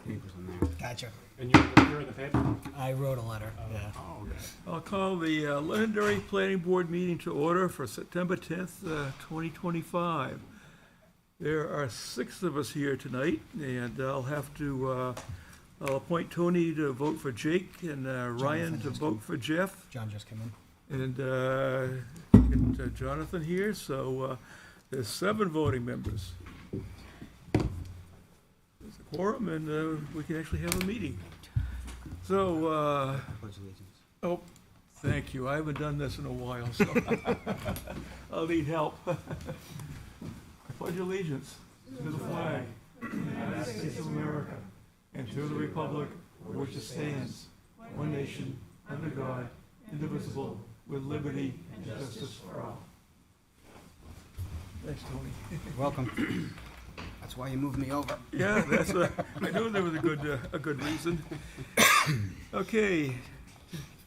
papers on there. Gotcha. And you're in the paper? I wrote a letter, yeah. Oh, okay. I'll call the Londonderry Planning Board meeting to order for September 10th, 2025. There are 6 of us here tonight, and I'll have to, I'll appoint Tony to vote for Jake and Ryan to vote for Jeff, John just came in. and get Jonathan here, so there's 7 voting members. There's a quorum, and we can actually have a meeting. So, Pledge allegiance. oh, thank you. I haven't done this in a while, so I'll need help. Pledge allegiance to the flag of the United States of America and to the republic for which it stands, one nation, under God, indivisible, with liberty and justice for all. Thanks, Tony. Welcome. That's why you moved me over. Yeah, that's I knew there was a good reason. Okay,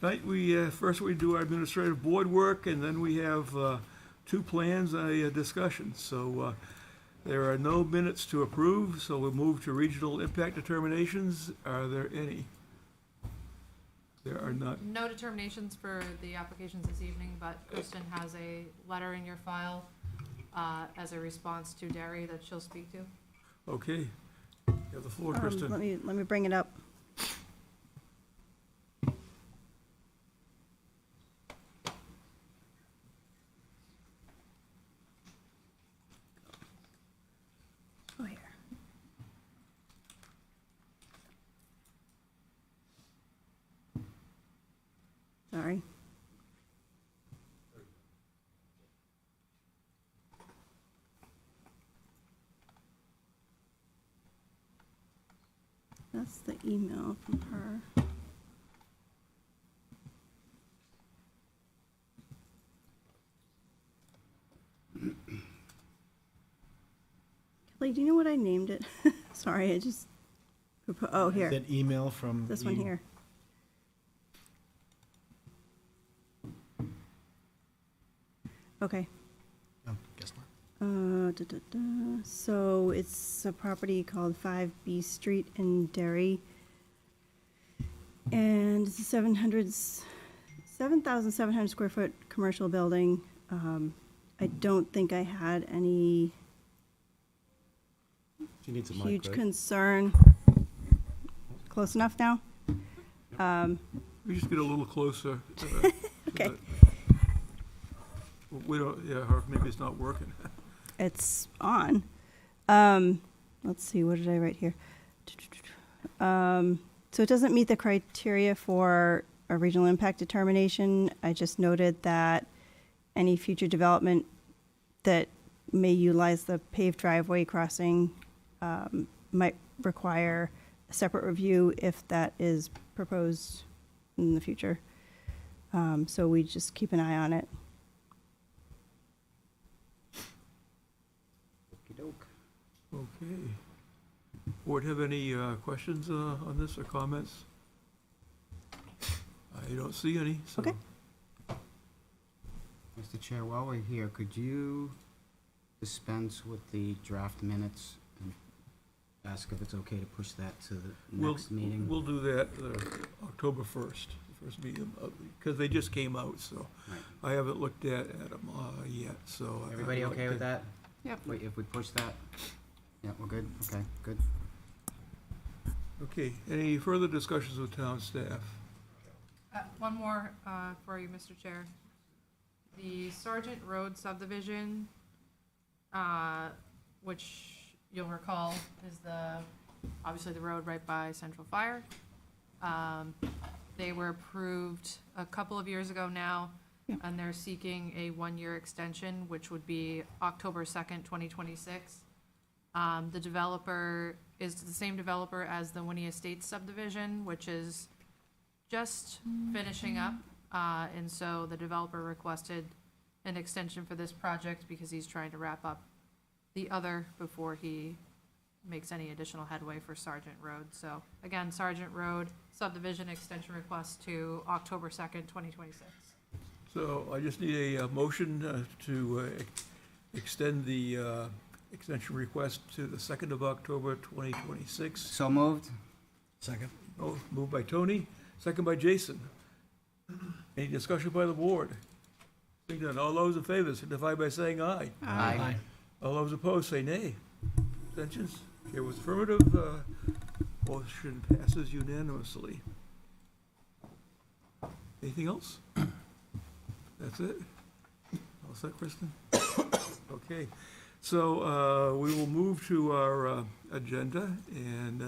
tonight first we do our administrative board work, and then we have 2 plans and a discussion. So there are no minutes to approve, so we'll move to regional impact determinations. Are there any? There are not. No determinations for the applications this evening, but Kristen has a letter in your file as a response to Derry that she'll speak to. Okay. You have the floor, Kristen. Let me bring it up. Oh, here. Sorry. That's the email from her. Kelly, do you know what I named it? Sorry, I just, oh, here, That email from. this one you- here. Okay. Oh, guess not. So it's a property called 5B Street in Derry. And it's a 7,700 square foot commercial building. I don't think I had any She needs a mic, huge right? concern. Close enough now? We just get a little closer. Okay. We don't, yeah, or maybe it's not working. It's on. Let's see, what did I write here? So it doesn't meet the criteria for a regional impact determination. I just noted that any future development that may utilize the paved driveway crossing might require a separate review if that is proposed in the future. So we just keep an eye on it. Okey-doke. Okay. Board have any questions on this or comments? I don't see any, so. Okay. Mr. Chair, while we're here, could you dispense with the draft minutes and ask if it's okay to push that to the next meeting? We'll do that October 1st, the first meeting, because they just came out, so Right. I haven't looked at them yet, so. I'd Everybody like okay with to- that? Yep. Wait, if we push that? Yeah, we're good? Okay, good. Okay, any further discussions with town staff? One more for you, Mr. Chair. The Sergeant Road subdivision, which you'll recall is obviously the road right by Central Fire. They were approved a couple of years ago now, Yeah. and they're seeking a 1-year extension, which would be October 2nd, 2026. The developer is the same developer as the Winnie Estates subdivision, which is just finishing up. And so the developer requested an extension for this project because he's trying to wrap up the other before he makes any additional headway for Sergeant Road. So again, Sergeant Road subdivision extension request to October 2nd, 2026. So I just need a motion to extend the extension request to the 2nd of October, 2026. So moved? Second. Oh, moved by Tony, second by Jason. Any discussion by the board? Seeing none, all those in favor signify by saying aye. Aye. All those opposed say nay. Abstentions? Chair was affirmative. Motion passes unanimously. Anything else? That's it? All set, Kristen? Okay, so we will move to our agenda, and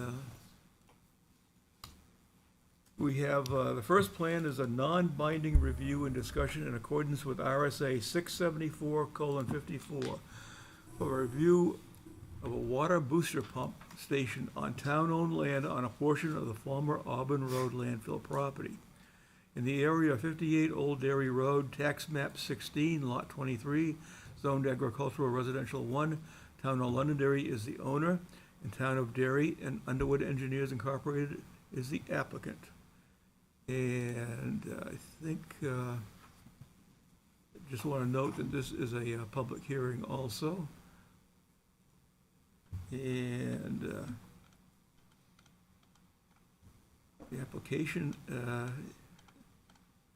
we have, the first plan is a non-binding review and discussion in accordance with RSA 674:54 for a review of a water booster pump station on town-owned land on a portion of the former Auburn Road landfill property. In the area of 58 Old Dairy Road, tax map 16, lot 23, zoned agricultural residential 1, town of Londonderry is the owner, and town of Derry and Underwood Engineers Incorporated is the applicant. And I think, just want to note that this is a public hearing also. And the application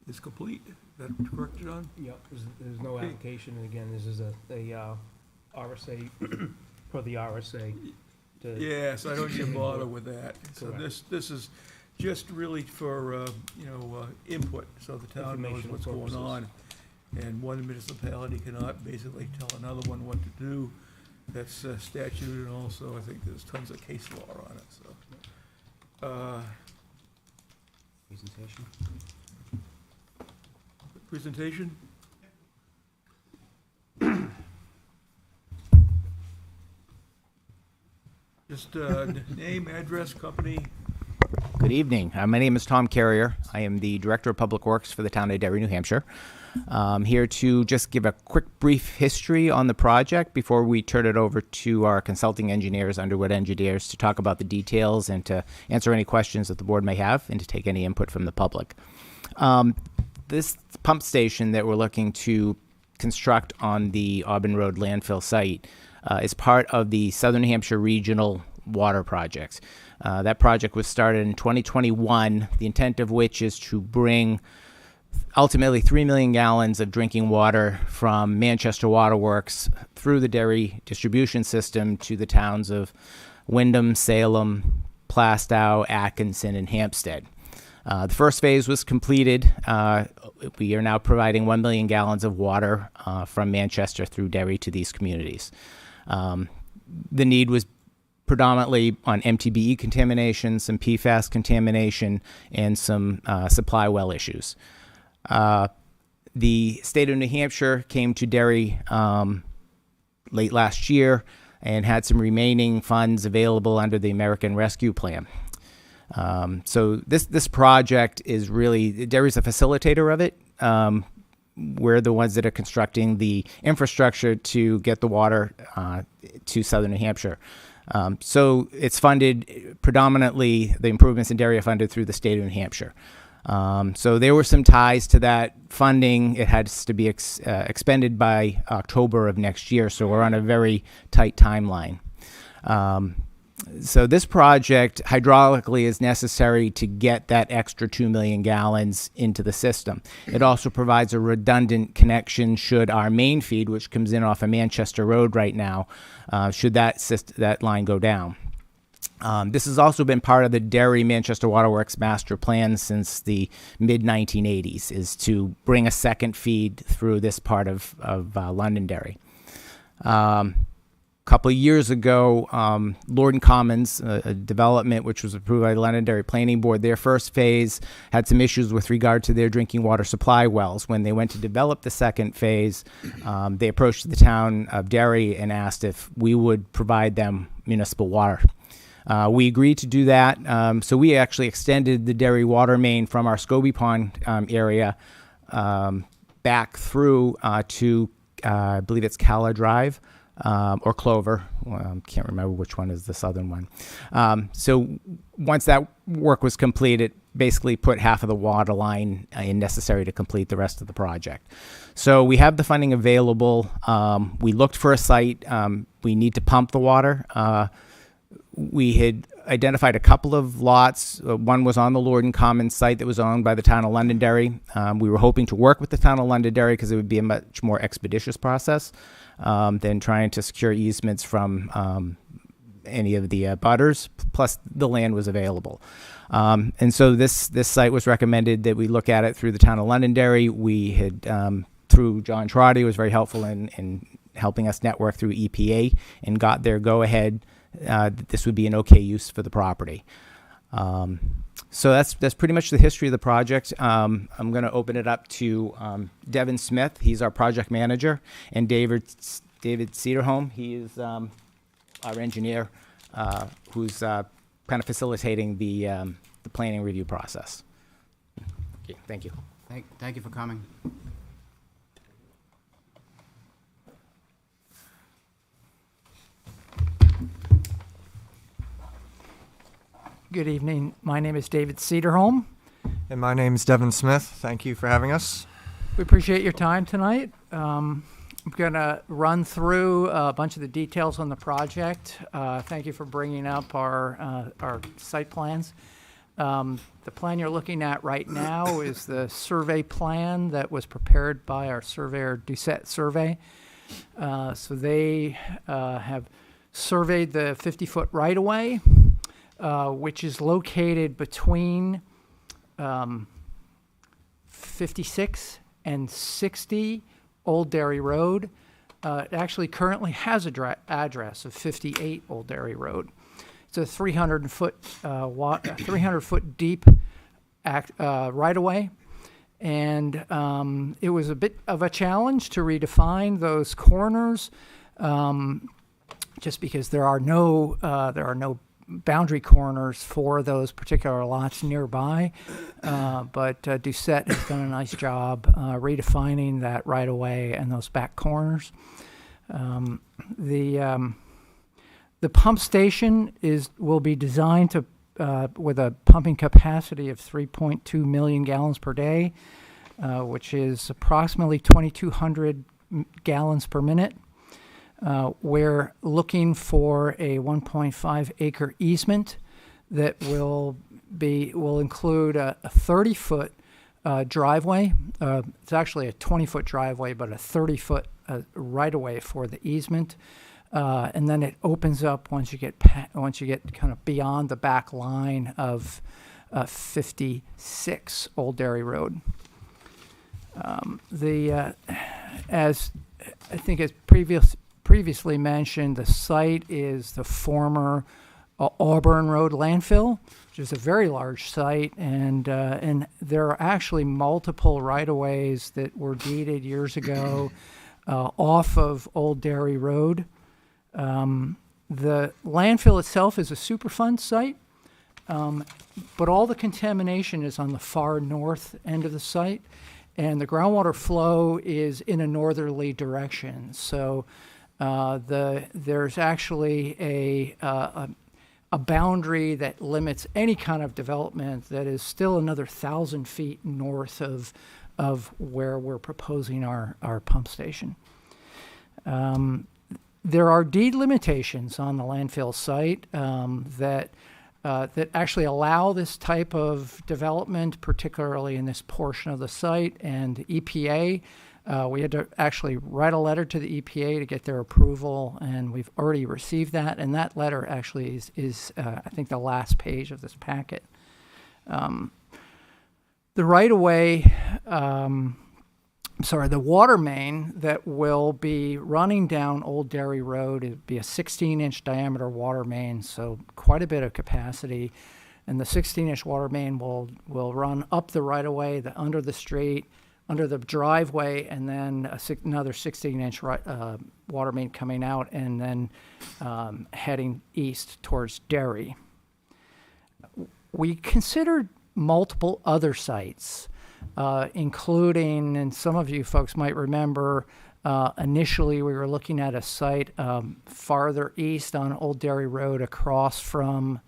is complete. Is that correct, John? Yep, there's no Okay. application, and again, this is a RSA, per the RSA. to- Yes, I don't even bother with that. So Correct. this is just really for, input, so the town knows Informational what's going purposes. on. And one municipality cannot basically tell another one what to do. That's statute, and also I think there's tons of case law on it, so. Presentation? Presentation? Just name, address, company. Good evening. My name is Tom Carrier. I am the Director of Public Works for the town of Derry, New Hampshire. Here to just give a quick brief history on the project before we turn it over to our consulting engineers, Underwood Engineers, to talk about the details and to answer any questions that the board may have and to take any input from the public. This pump station that we're looking to construct on the Auburn Road landfill site is part of the Southern New Hampshire Regional Water Project. That project was started in 2021, the intent of which is to bring ultimately 3 million gallons of drinking water from Manchester Waterworks through the Derry distribution system to the towns of Wyndham, Salem, Plastow, Atkinson, and Hampstead. The first phase was completed. We are now providing 1 million gallons of water from Manchester through Derry to these communities. The need was predominantly on MTBE contamination, some PFAS contamination, and some supply well issues. The state of New Hampshire came to Derry late last year and had some remaining funds available under the American Rescue Plan. So this project is really, Derry's a facilitator of it. We're the ones that are constructing the infrastructure to get the water to southern New Hampshire. So it's funded predominantly, the improvements in Derry are funded through the state of New Hampshire. So there were some ties to that funding. It has to be expended by October of next year, so we're on a very tight timeline. So this project hydraulically is necessary to get that extra 2 million gallons into the system. It also provides a redundant connection should our main feed, which comes in off of Manchester Road right now, should that line go down. This has also been part of the Derry Manchester Waterworks master plan since the mid-1980s, is to bring a second feed through this part of Londonderry. Couple of years ago, Lord & Commons, a development which was approved by the Londonderry Planning Board, their first phase had some issues with regard to their drinking water supply wells. When they went to develop the second phase, they approached the town of Derry and asked if we would provide them municipal water. We agreed to do that, so we actually extended the Derry water main from our Scobie Pond area back through to, I believe it's Calla Drive. Or Clover, can't remember which one is the southern one. So once that work was complete, it basically put half of the water line in necessary to complete the rest of the project. So we have the funding available. We looked for a site. We need to pump the water. we had identified a couple of lots. One was on the Lorden Commons site that was owned by the town of Londonderry. We were hoping to work with the town of Londonderry because it would be a much more expeditious process than trying to secure easements from any of the butters. Plus, the land was available. And so this site was recommended that we look at it through the town of Londonderry. We had, through John Trotty, was very helpful in helping us network through EPA and got their go-ahead that this would be an okay use for the property. So that's pretty much the history of the project. I'm going to open it up to Devin Smith. He's our project manager, and David Cedarholm. He is our engineer, who's kind of facilitating the planning review process. Okay, thank you. Thank you for coming. Good evening. My name is David Cedarholm. And my name's Devin Smith. Thank you for having us. We appreciate your time tonight. I'm going to run through a bunch of the details on the project. Thank you for bringing up our site plans. The plan you're looking at right now is the survey plan that was prepared by our surveyor, Doucette Survey. So they have surveyed the 50-foot right-of-way, which is located between 56 and 60 Old Dairy Road. It actually currently has an address of 58 Old Dairy Road. It's a 300-foot deep right-of-way, and it was a bit of a challenge to redefine those corners, just because there are no boundary corners for those particular lots nearby, but Doucette has done a nice job redefining that right-of-way and those back corners. The pump station will be designed to with a pumping capacity of 3.2 million gallons per day, which is approximately 2,200 gallons per minute. We're looking for a 1.5 acre easement that will include a 30-foot driveway. It's actually a 20-foot driveway, but a 30-foot right-of-way for the easement. And then it opens up once you get kind of beyond the back line of 56 Old Dairy Road. As I think as previously mentioned, the site is the former Auburn Road landfill, which is a very large site, and there are actually multiple right-of-ways that were deeded years ago off of Old Dairy Road. The landfill itself is a Superfund site, but all the contamination is on the far north end of the site, and the groundwater flow is in a northerly direction. So there's actually a boundary that limits any kind of development that is still another 1,000 feet north of where we're proposing our pump station. There are deed limitations on the landfill site that actually allow this type of development, particularly in this portion of the site. And the EPA, we had to actually write a letter to the EPA to get their approval, and we've already received that. And that letter actually is I think, the last page of this packet. The right-of-way, the water main that will be running down Old Dairy Road, it'd be a 16-inch diameter water main, so quite a bit of capacity. And the 16-inch water main will run up the right-of-way, under the street, under the driveway, and then another 16-inch water main coming out, and then heading east towards Derry. We considered multiple other sites, including, and some of you folks might remember, initially we were looking at a site farther east on Old Dairy Road across from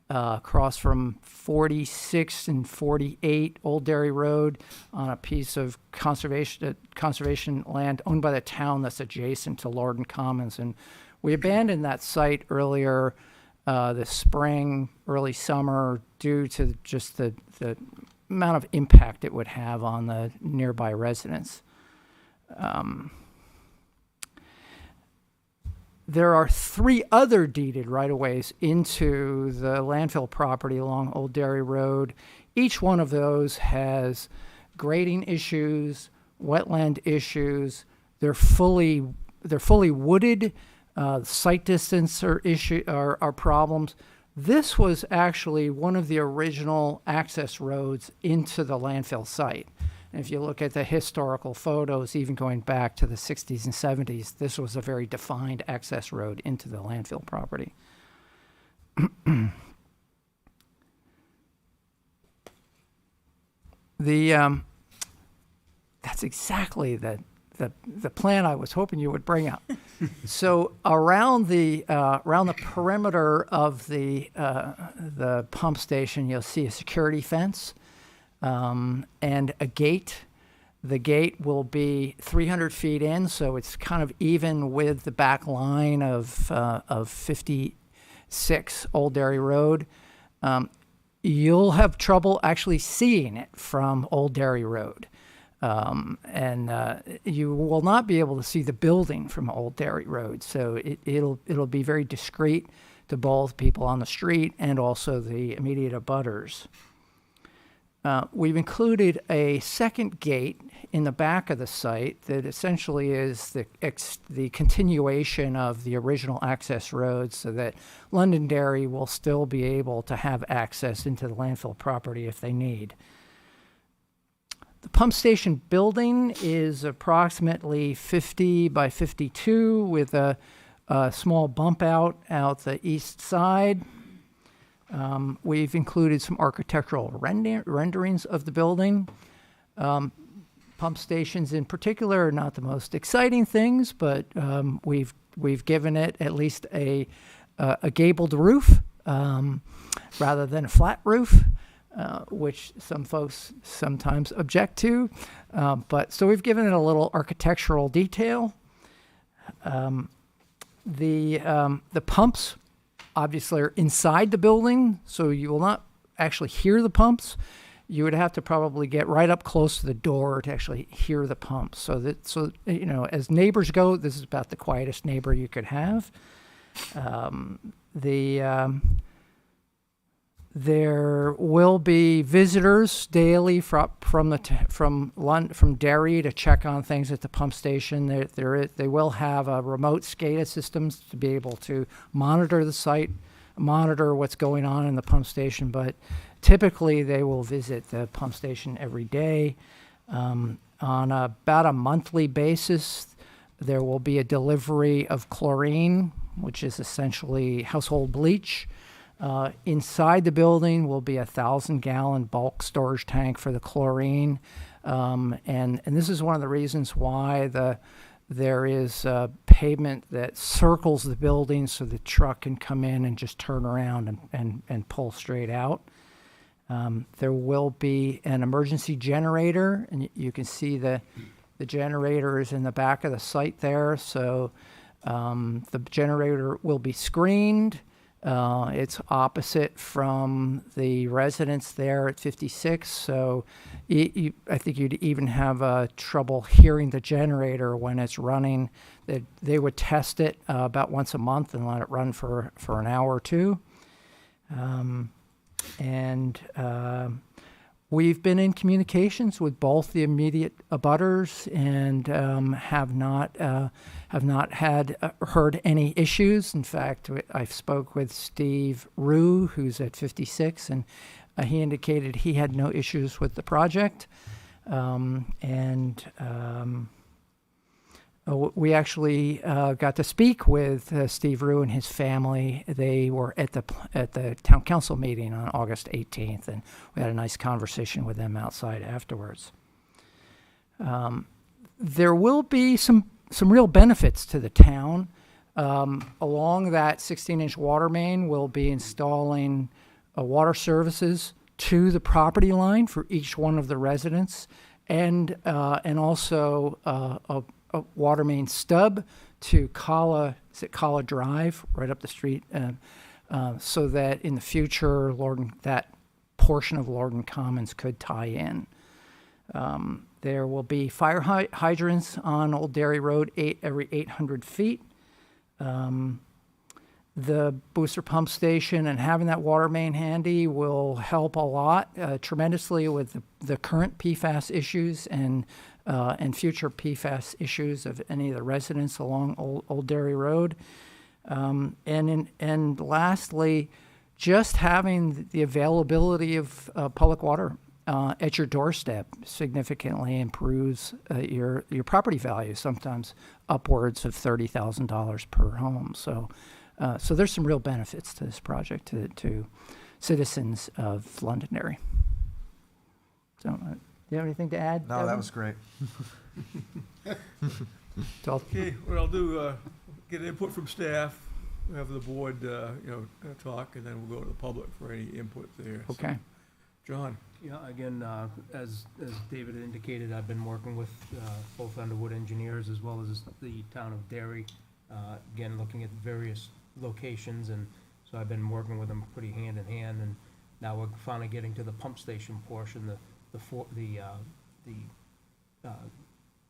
46 and 48 Old Dairy Road on a piece of conservation land owned by the town that's adjacent to Lorden Commons. And we abandoned that site earlier this spring, early summer, due to just the amount of impact it would have on the nearby residents. There are 3 other deeded right-of-ways into the landfill property along Old Dairy Road. Each one of those has grading issues, wetland issues. They're fully wooded. Site distance are problems. This was actually one of the original access roads into the landfill site. And if you look at the historical photos, even going back to the 60s and 70s, this was a very defined access road into the landfill property. That's exactly the plan I was hoping you would bring up. So around the perimeter of the pump station, you'll see a security fence and a gate. The gate will be 300 feet in, so it's kind of even with the back line of 56 Old Dairy Road. You'll have trouble actually seeing it from Old Dairy Road. You will not be able to see the building from Old Dairy Road, so it'll be very discreet to both people on the street and also the immediate abutters. We've included a second gate in the back of the site that essentially is the continuation of the original access road, so that Londonderry will still be able to have access into the landfill property if they need. The pump station building is approximately 50 by 52 with a small bump out the east side. We've included some architectural renderings of the building. Pump stations in particular are not the most exciting things, but we've given it at least a gabled roof rather than a flat roof. Which some folks sometimes object to. So we've given it a little architectural detail. The pumps obviously are inside the building, so you will not actually hear the pumps. You would have to probably get right up close to the door to actually hear the pumps. So as neighbors go, this is about the quietest neighbor you could have. There will be visitors daily from Derry to check on things at the pump station. They will have remote SCADA systems to be able to monitor the site, monitor what's going on in the pump station. But typically, they will visit the pump station every day. On about a monthly basis, there will be a delivery of chlorine, which is essentially household bleach. Inside the building will be a 1,000-gallon bulk storage tank for the chlorine, and this is one of the reasons why there is pavement that circles the building so the truck can come in and just turn around and pull straight out. There will be an emergency generator, and you can see the generator is in the back of the site there. So the generator will be screened. It's opposite from the residence there at 56, so I think you'd even have trouble hearing the generator when it's running. They would test it about once a month and let it run for an hour or two. We've been in communications with both the immediate abutters and have not heard any issues. In fact, I spoke with Steve Rue, who's at 56, and he indicated he had no issues with the project. We actually got to speak with Steve Rue and his family. They were at the town council meeting on August 18th, and we had a nice conversation with them outside afterwards. There will be some real benefits to the town. Along that 16-inch water main, we'll be installing water services to the property line for each one of the residents, and also a water main stub to Kala Drive, right up the street so that in the future, that portion of Lorden Commons could tie in. There will be fire hydrants on Old Dairy Road every 800 feet. The booster pump station and having that water main handy will help a lot, tremendously with the current PFAS issues and future PFAS issues of any of the residents along Old Dairy Road. And lastly, just having the availability of public water at your doorstep significantly improves your property value, sometimes upwards of $30,000 per home. So there's some real benefits to this project to citizens of Londonderry. So, do you have anything to add? No, Devin? that was great. Okay, what I'll do, get input from staff, have the board, talk, and then we'll go to the public for any input there. So, Okay. John? Yeah, again, as David indicated, I've been working with both Underwood engineers as well as the town of Derry, again, looking at various locations, and so I've been working with them pretty hand in hand, and now we're finally getting to the pump station portion.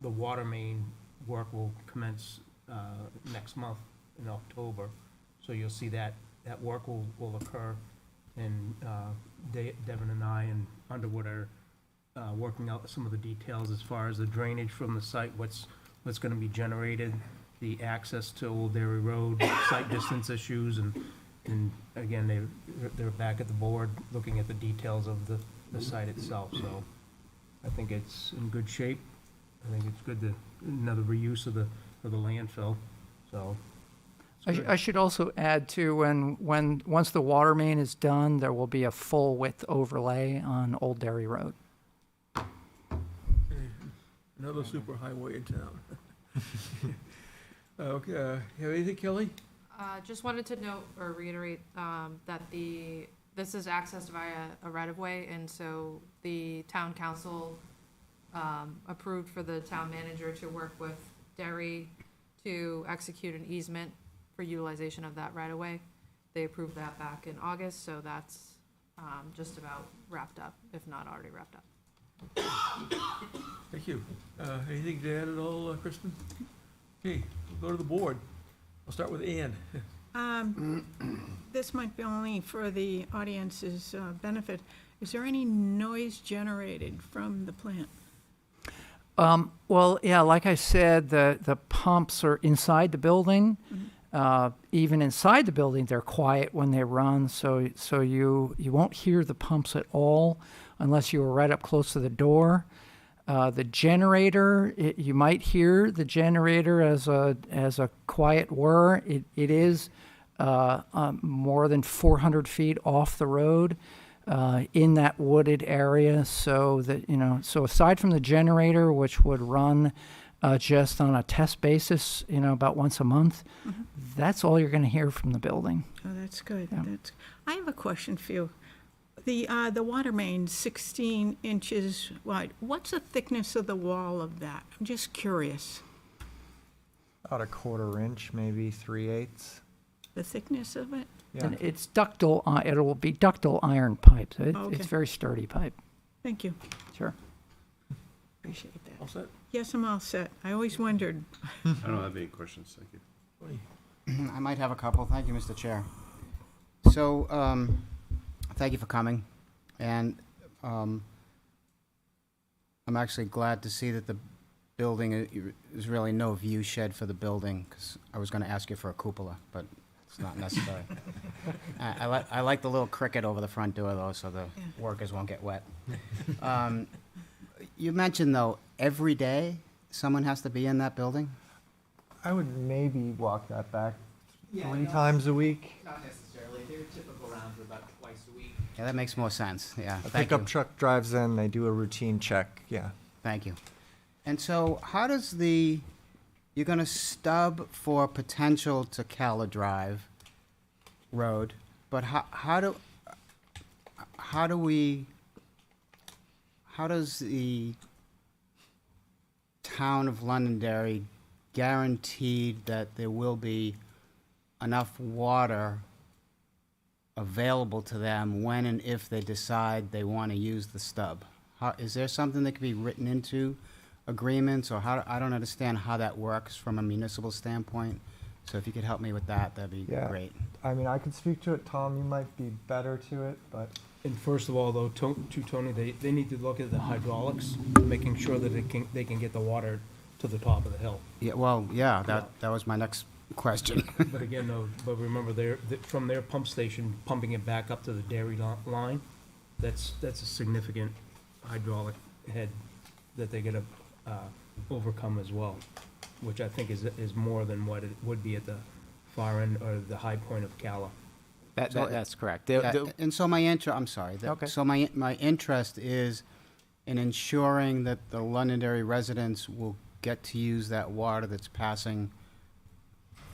The water main work will commence next month in October, so you'll see that work will occur, and Devin and I and Underwood are working out some of the details as far as the drainage from the site, what's going to be generated, the access to Old Dairy Road, site distance issues, and again, they're back at the board looking at the details of the site itself, so I think it's in good shape. I think it's good another reuse of the landfill, so. I should also add too, once the water main is done, there will be a full width overlay on Old Dairy Road. Another super highway in town. Okay, you have anything, Kelly? Just wanted to note or reiterate that this is accessed via a right-of-way, and so the town council approved for the town manager to work with Derry to execute an easement for utilization of that right-of-way. They approved that back in August, so that's just about wrapped up, if not already wrapped up. Thank you. Anything to add at all, Kristen? Okay, we'll go to the board. I'll start with Ann. This might be only for the audience's benefit. Is there any noise generated from the plant? Well, yeah, like I said, the pumps are inside the building. Even inside the building, they're quiet when they run, so you won't hear the pumps at all unless you were right up close to the door. The generator, you might hear the generator as a quiet whir. It is more than 400 feet off the road in that wooded area. So aside from the generator, which would run just on a test basis, about once a month, that's all you're going to hear from the building. Oh, that's good. Yeah. I have a question for you. The water main, 16 inches wide. What's the thickness of the wall of that? I'm just curious. About a 1/4 inch, maybe 3/8. The thickness of it? Yeah. And it's ductile. It will be ductile iron pipes. Okay. It's very sturdy pipe. Thank you. Sure. Appreciate All that. set? Yes, I'm all set. I always wondered. I don't have any questions, thank you. Tony? I might have a couple. Thank you, Mr. Chair. So, thank you for coming. And I'm actually glad to see that the building is really no view shed for the building, because I was going to ask you for a cupola, but it's not necessary. I like the little cricket over the front door, though, so the workers won't get wet. You mentioned, though, every day someone has to be in that building? I would maybe walk that back 3 times a week. Not necessarily. Their typical rounds are about twice a week. Yeah, that makes more sense, yeah. A Thank pickup you. truck drives in, they do a routine check, yeah. Thank you. And so how does you're going to stub for potential to Cala Drive Road, but how does the town of Londonderry guarantee that there will be enough water available to them when and if they decide they want to use the stub? Is there something that could be written into agreements, or how, I don't understand how that works from a municipal standpoint. So if you could help me with that, that'd be Yeah. great. I mean, I could speak to it, Tom, you might be better to it, but And first of all, though, Tony, they need to look at the hydraulics, making sure that they can get the water to the top of the hill. Yeah, well, yeah, that was my next question. But again, though, but remember, from their pump station, pumping it back up to the dairy line, that's a significant hydraulic head that they gotta, overcome as well, which I think is more than what it would be at the far end or the high point of Cala. That's correct. Yeah, and so my I'm sorry. Okay. So my interest is in ensuring that the Londonderry residents will get to use that water that's passing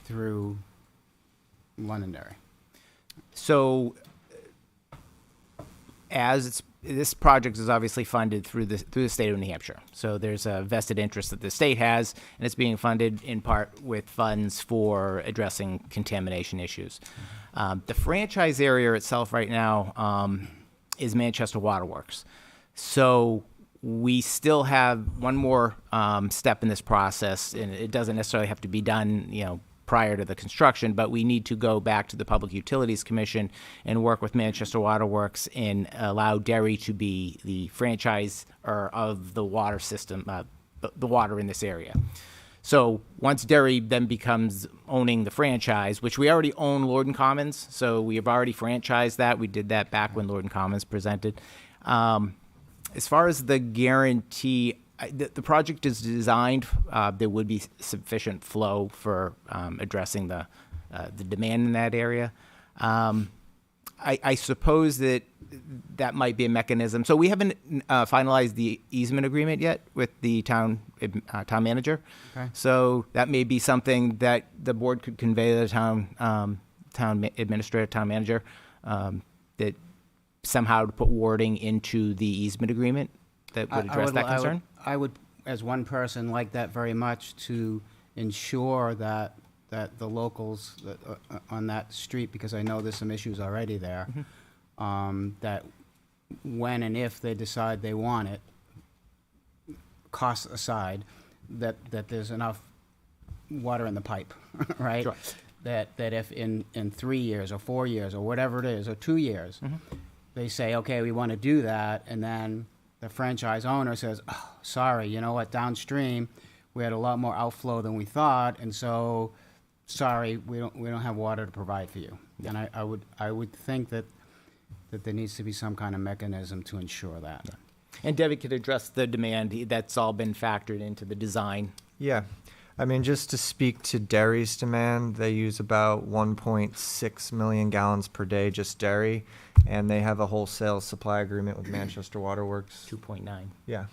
through Londonderry. So, this project is obviously funded through the state of New Hampshire. So there's a vested interest that the state has, and it's being funded in part with funds for addressing contamination issues. The franchise area itself right now is Manchester Waterworks. So we still have one more step in this process, and it doesn't necessarily have to be done, prior to the construction, but we need to go back to the Public Utilities Commission and work with Manchester Waterworks and allow Derry to be the franchisor of the water system, the water in this area. So once Derry then becomes owning the franchise, which we already own Lorden Commons, so we have already franchised that. We did that back when Lorden Commons presented. As far as the guarantee, the project is designed, there would be sufficient flow for addressing the demand in that area. I suppose that might be a mechanism. So we haven't finalized the easement agreement yet with the town manager. Okay. So that may be something that the board could convey to the town administrator, town manager, that somehow to put wording into the easement agreement that would address that concern. I would, as one person, like that very much to ensure that the locals on that street, because I know there's some issues already there, that when and if they decide they want it, costs aside, that there's enough water in the pipe, right? Sure. That if in 3 years or 4 years or whatever it is, or 2 years, they say, okay, we want to do that, and then the franchise owner says, oh, sorry, you know what, downstream, we had a lot more outflow than we thought, and so, sorry, we don't have water to provide for you. And I would think that there needs to be some kind of mechanism to ensure that. And Debbie could address the demand. That's all been factored into the design. yeah. I mean, just to speak to Derry's demand, they use about 1.6 million gallons per day, just Derry, and they have a wholesale supply agreement with Manchester Waterworks. 2.9. Yeah.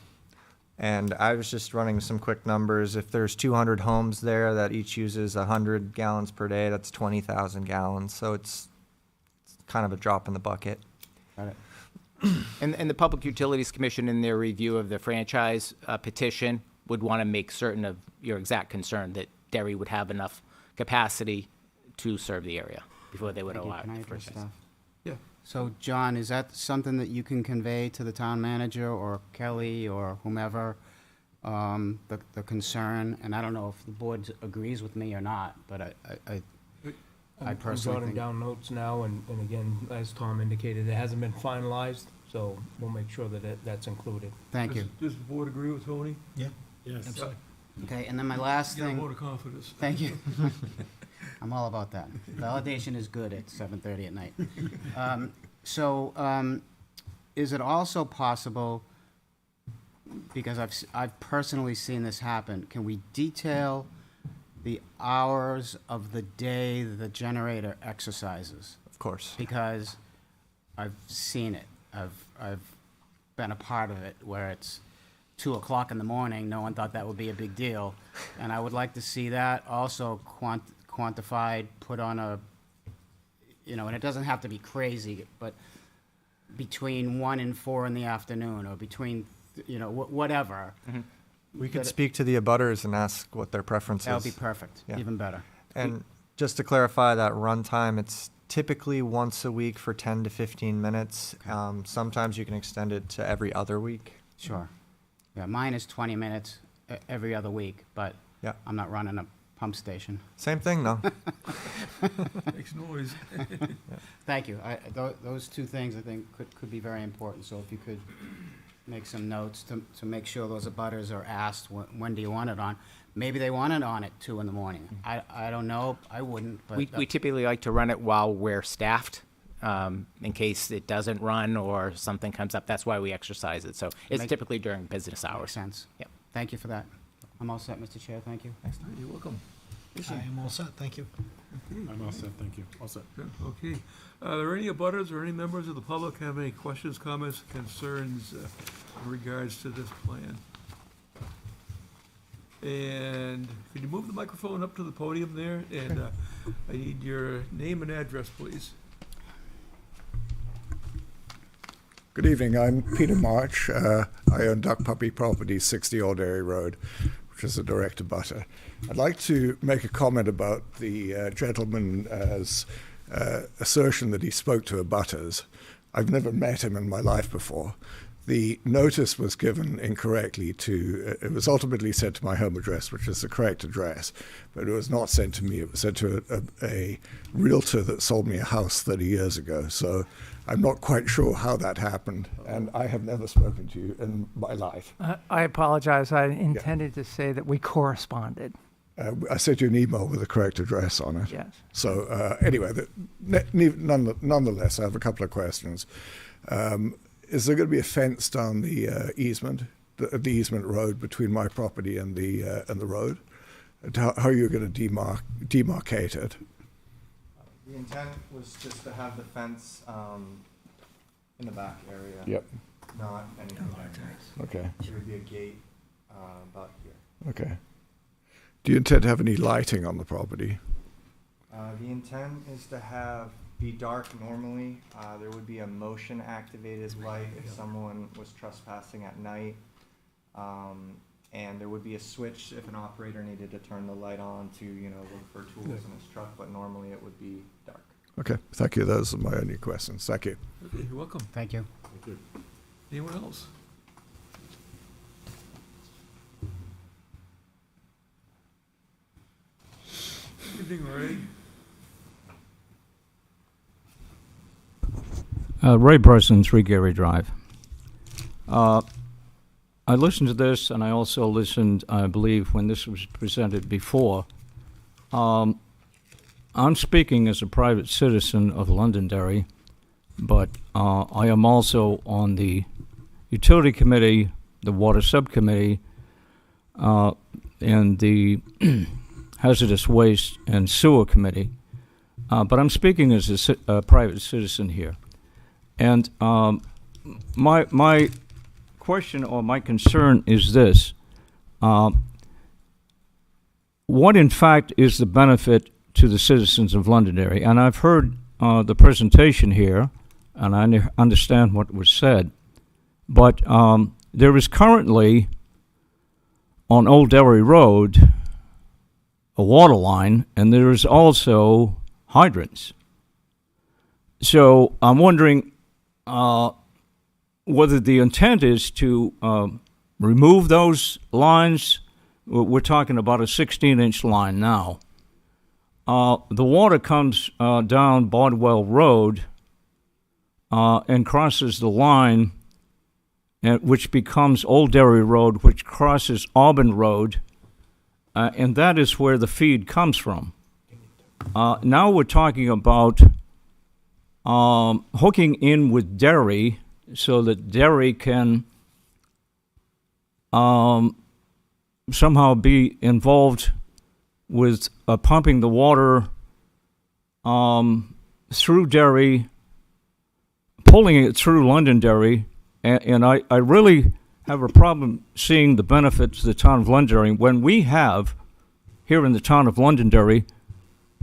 And I was just running some quick numbers. If there's 200 homes there that each uses 100 gallons per day, that's 20,000 gallons. So it's kind of a drop in the bucket. Got it. And the Public Utilities Commission, in their review of the franchise petition, would want to make certain of your exact concern that Derry would have enough capacity to serve the area before they would Thank you. allow Can I it. address that? Yeah. So, John, is that something that you can convey to the town manager or Kelly or whomever, the concern? And I don't know if the board agrees with me or not, but I I'm personally jotting think- down notes now, and again, as Tom indicated, it hasn't been finalized, so we'll make sure that that's included. thank you. Does the board agree with Tony? Yes. Okay, and then my last Get a thing. vote of confidence. Thank you. I'm all about that. Validation is good at 7:30 at night. Is it also possible, because I've personally seen this happen, can we detail the hours of the day the generator exercises? Of course. Because I've seen it. I've been a part of it where it's 2 o'clock in the morning. No one thought that would be a big deal. And I would like to see that also quantified, put on a, and it doesn't have to be crazy, but between 1 and 4 in the afternoon, or between, whatever. We could That- speak to the abutters and ask what their preference That would be is. perfect, Yeah. even better. And just to clarify that runtime, it's typically once a week for 10 to 15 minutes. Sometimes you can extend it to every other week. Sure. Yeah, mine is 20 minutes every other week, but Yeah. I'm not running a pump station. Same thing, though. Makes noise. Thank you. Those two things I think could be very important, so if you could make some notes to make sure those abutters are asked, when do you want it on? Maybe they want it on at 2 in the morning. I don't know, I wouldn't, but. We typically like to run it while we're staffed, in case it doesn't run or something comes up. That's why we exercise it. So it's Make- typically during business Makes hours. sense. Yep. Thank you for that. I'm all set, Mr. Chair, thank you. You're welcome. I am all set, thank you. I'm all set, thank you. All set. Okay. Are there any abutters or any members of the public have any questions, comments, concerns in regards to this plan? And could you move the microphone up to the podium there? And I need your name and address, please. Good evening, I'm Peter March. I own Duck Puppy Properties, 60 Old Dairy Road, which is a direct abutter. I'd like to make a comment about the gentleman's assertion that he spoke to abutters. I've never met him in my life before. The notice was given incorrectly it was ultimately sent to my home address, which is the correct address, but it was not sent to me. It was sent to a realtor that sold me a house 30 years ago. So I'm not quite sure how that happened, and I have never spoken to you in my life. I apologize. I intended to say that we corresponded. I sent you an email with the correct address on it. Yes. So anyway, nonetheless, I have a couple of questions. Is there going to be a fence down the easement, the easement road between my property and the road? And how are you going to demarcate it? The intent was just to have the fence in the back area. Yep. Not anything like that. Okay. There would be a gate about here. Okay. Do you intend to have any lighting on the property? The intent is to be dark normally. There would be a motion activated light if someone was trespassing at night. And there would be a switch if an operator needed to turn the light on to, look for tools in his truck, but normally it would be dark. Okay, thank you. Those are my only questions. Thank you. Okay, you're welcome. Thank you. Thank you. Anyone else? Good evening, Ray. Ray Bryson, 3 Gary Drive. I listened to this, and I also listened, I believe, when this was presented before. I'm speaking as a private citizen of Londonderry, but I am also on the Utility Committee, the Water Subcommittee, and the Hazardous Waste and Sewer Committee. But I'm speaking as a private citizen here. And my question or my concern is this. What, in fact, is the benefit to the citizens of Londonderry? And I've heard the presentation here, and I understand what was said. But there is currently, on Old Derry Road, a water line, and there is also hydrants. So I'm wondering whether the intent is to remove those lines. We're talking about a 16-inch line now. The water comes down Bardwell Road and crosses the line, which becomes Old Derry Road, which crosses Auburn Road, and that is where the feed comes from. Now we're talking about hooking in with Derry so that Derry can somehow be involved with pumping the water through Derry, pulling it through Londonderry, and I really have a problem seeing the benefits to the town of Londonderry when we have, here in the town of Londonderry,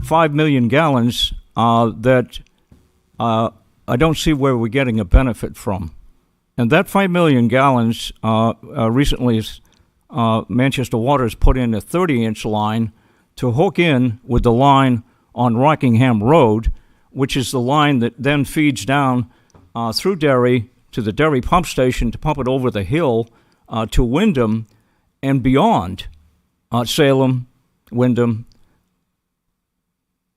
5 million gallons that I don't see where we're getting a benefit from. And that 5 million gallons, recently Manchester Water has put in a 30-inch line to hook in with the line on Rockingham Road, which is the line that then feeds down through Derry to the Derry pump station to pump it over the hill to Wyndham and beyond, Salem, Wyndham,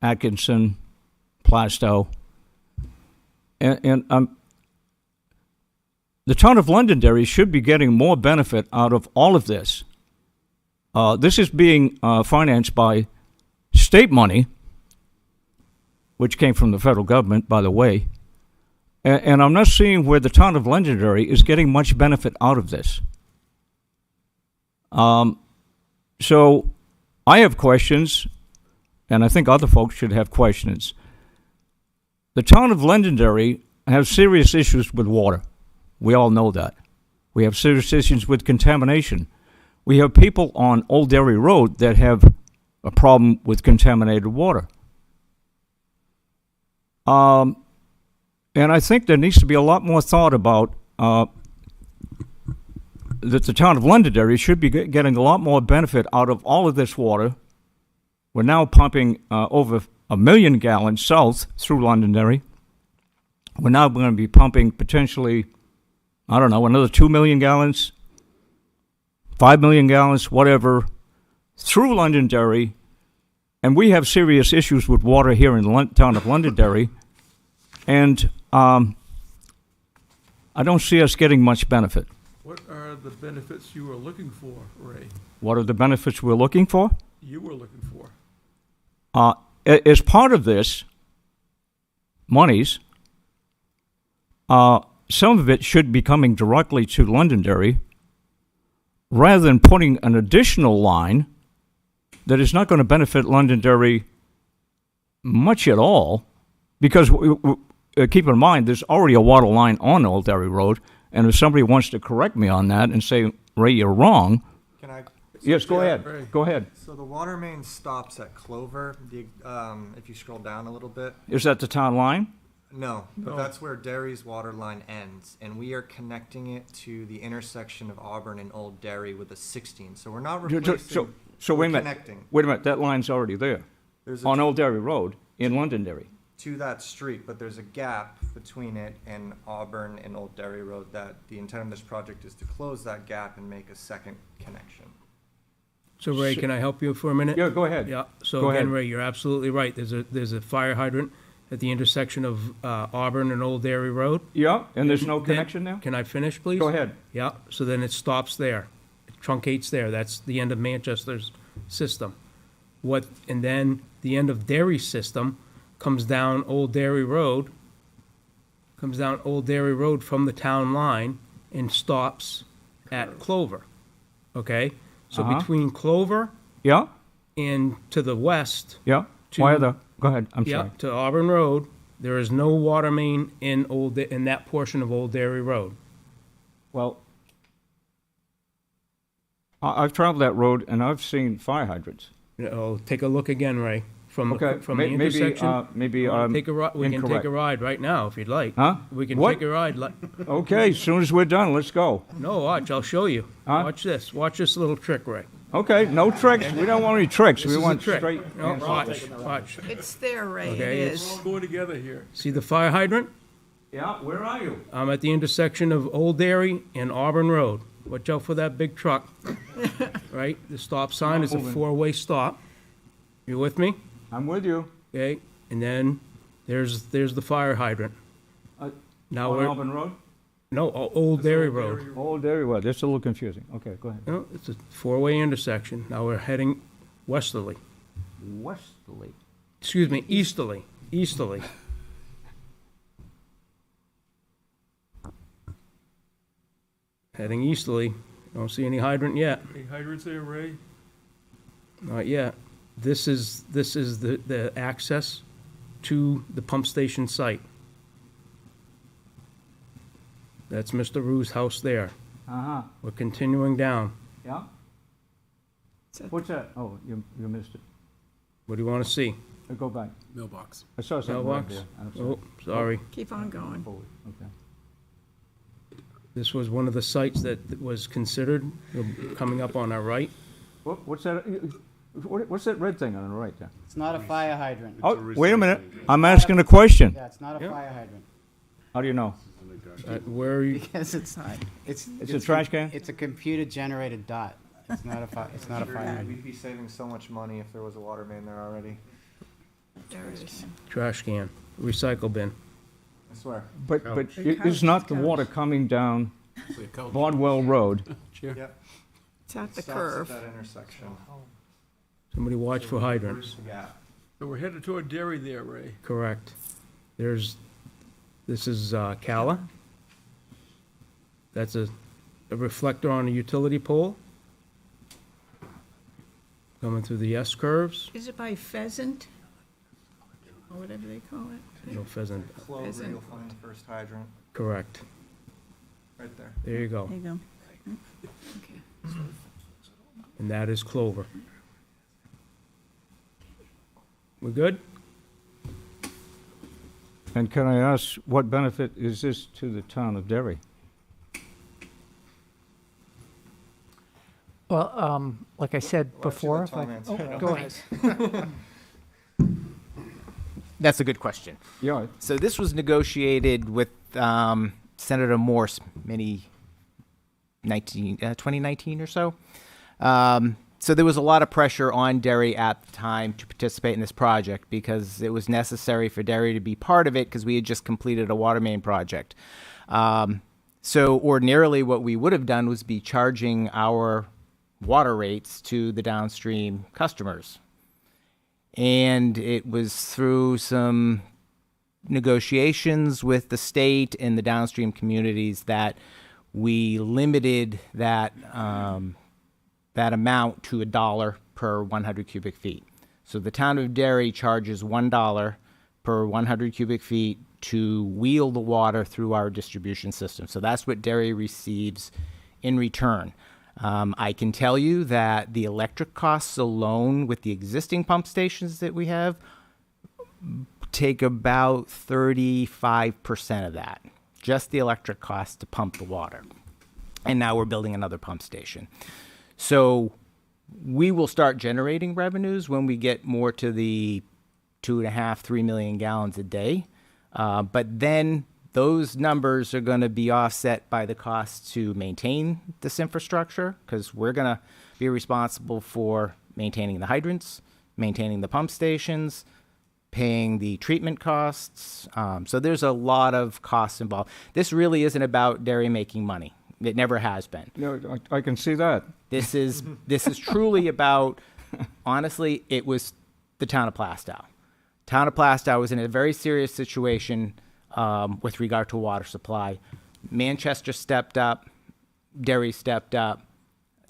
Atkinson, Plastow. And the town of Londonderry should be getting more benefit out of all of this. This is being financed by state money, which came from the federal government, by the way. And I'm not seeing where the town of Londonderry is getting much benefit out of this. So I have questions, and I think other folks should have questions. The town of Londonderry has serious issues with water. We all know that. We have serious issues with contamination. We have people on Old Derry Road that have a problem with contaminated water. And I think there needs to be a lot more thought about that the town of Londonderry should be getting a lot more benefit out of all of this water. We're now pumping over 1 million gallons south through Londonderry. We're now going to be pumping potentially, I don't know, another 2 million gallons, 5 million gallons, whatever, through Londonderry. And we have serious issues with water here in the town of Londonderry. And I don't see us getting much benefit. What are the benefits you were looking for, Ray? What are the benefits we're looking for? You were looking for? As part of this, monies, some of it should be coming directly to Londonderry rather than putting an additional line that is not going to benefit Londonderry much at all, because keep in mind, there's already a water line on Old Derry Road, and if somebody wants to correct me on that and say, Ray, you're wrong. Can I? Yes, go Yeah, ahead. Ray. Go ahead. So the water main stops at Clover. If you scroll down a little bit. Is that the town line? No, but No. that's where Derry's water line ends, and we are connecting it to the intersection of Auburn and Old Derry with a 16. So we're not replacing. So we're wait a minute. Connecting. Wait a minute. That line's already there There's a on Old Derry Road in Londonderry. to that street, but there's a gap between it and Auburn and Old Derry Road that the intent of this project is to close that gap and make a second connection. So Ray, can I help you for a minute? Yeah, go ahead. Yeah, so Go again, ahead. Ray, you're absolutely right. There's a fire hydrant at the intersection of Auburn and Old Derry Road. Yeah, and there's no Then- connection there? Can I finish, please? Go ahead. Yeah, so then it stops there. It truncates there. That's the end of Manchester's system. And then the end of Derry's system comes down Old Derry Road, from the town line and stops at Clover. Okay? So Uh-huh. between Clover Yeah, and to the west, yeah. To- Why the, go ahead, I'm yeah, sorry. to Auburn Road, there is no water main in that portion of Old Derry Road. Well, I've traveled that road and I've seen fire hydrants. Take a look again, Ray, from Okay, the maybe, intersection. maybe We I'm can take incorrect. a ride right now if you'd like. Huh? We can What? take a ride. Okay, as soon as we're done, let's go. No, watch, I'll show you. Huh? Watch this. Watch this little trick, Ray. Okay, no tricks. We don't want any tricks. This We is a want trick. straight No, answers. watch. It's there, Ray, it Okay, is. All going together here. See the fire hydrant? Yeah, where are you? I'm at the intersection of Old Derry and Auburn Road. Watch out for that big truck. Right? The stop sign is a moving. four-way stop. You with me? I'm with you. Okay, and then there's the fire hydrant. Now On we're, Auburn Road? no, Old Derry Road. Old Derry Road. That's a little confusing. Okay, go ahead. No, it's a four-way intersection. Now we're heading westerly. Westerly. Excuse me, easterly. Heading easterly. Don't see any hydrant yet. Any hydrants there, Ray? Not yet. This is the access to the pump station site. That's Mr. Rue's house there. Uh-huh. We're continuing down. Yeah? What's that? Oh, you missed it. What do you want to see? Go back. Mailbox. I saw something right Mailbox? there. I'm sorry. Oh, sorry. Keep on going. Forward. Okay. This was one of the sites that was considered, coming up on our right. What's that? What's that red thing on the right there? It's not a fire hydrant. Oh, wait a minute. I'm asking a question. Yeah, it's not a fire hydrant. How do you know? Where are you? Because it's not. It's a trash can? It's a computer-generated dot. It's not a it's not a fire hydrant. We'd be saving so much money if there was a water main there already. There it is. Trash can, recycle bin. I swear. But is not the water coming down Bardwell Road? Yep. It's at the Stops curve. at that intersection. Somebody watch for hydrants. Yeah. So we're headed toward Derry there, Ray. Correct. This is Cala. That's a reflector on a utility pole. Coming through the S curves. Is it by Pheasant? Or whatever they call it? No pheasant. Clover, Isn't- you'll find the first hydrant, Correct. right there. There you go. There you go. Okay. And that is Clover. We good? And can I ask, what benefit is this to the town of Derry? Well, like I said Why don't you before, let if I, Tom answer oh, it? go ahead. That's a good question. Yeah, So this was negotiated with Senator Morse 2019 or so. So there was a lot of pressure on Derry at the time to participate in this project because it was necessary for Derry to be part of it because we had just completed a water main project. So ordinarily what we would have done was be charging our water rates to the downstream customers. And it was through some negotiations with the state and the downstream communities that we limited that that amount to $1 per 100 cubic feet. So the town of Derry charges $1 per 100 cubic feet to wheel the water through our distribution system. So that's what Derry receives in return. I can tell you that the electric costs alone with the existing pump stations that we have take about 35% of that, just the electric costs to pump the water. And now we're building another pump station. So we will start generating revenues when we get more to the 2.5, 3 million gallons a day. But then those numbers are going to be offset by the costs to maintain this infrastructure because we're going to be responsible for maintaining the hydrants, maintaining the pump stations, paying the treatment costs. So there's a lot of costs involved. This really isn't about Derry making money. It never has been. no, I can see that. This is truly about, honestly, it was the town of Plastow. Town of Plastow was in a very serious situation with regard to water supply. Manchester stepped up, Derry stepped up,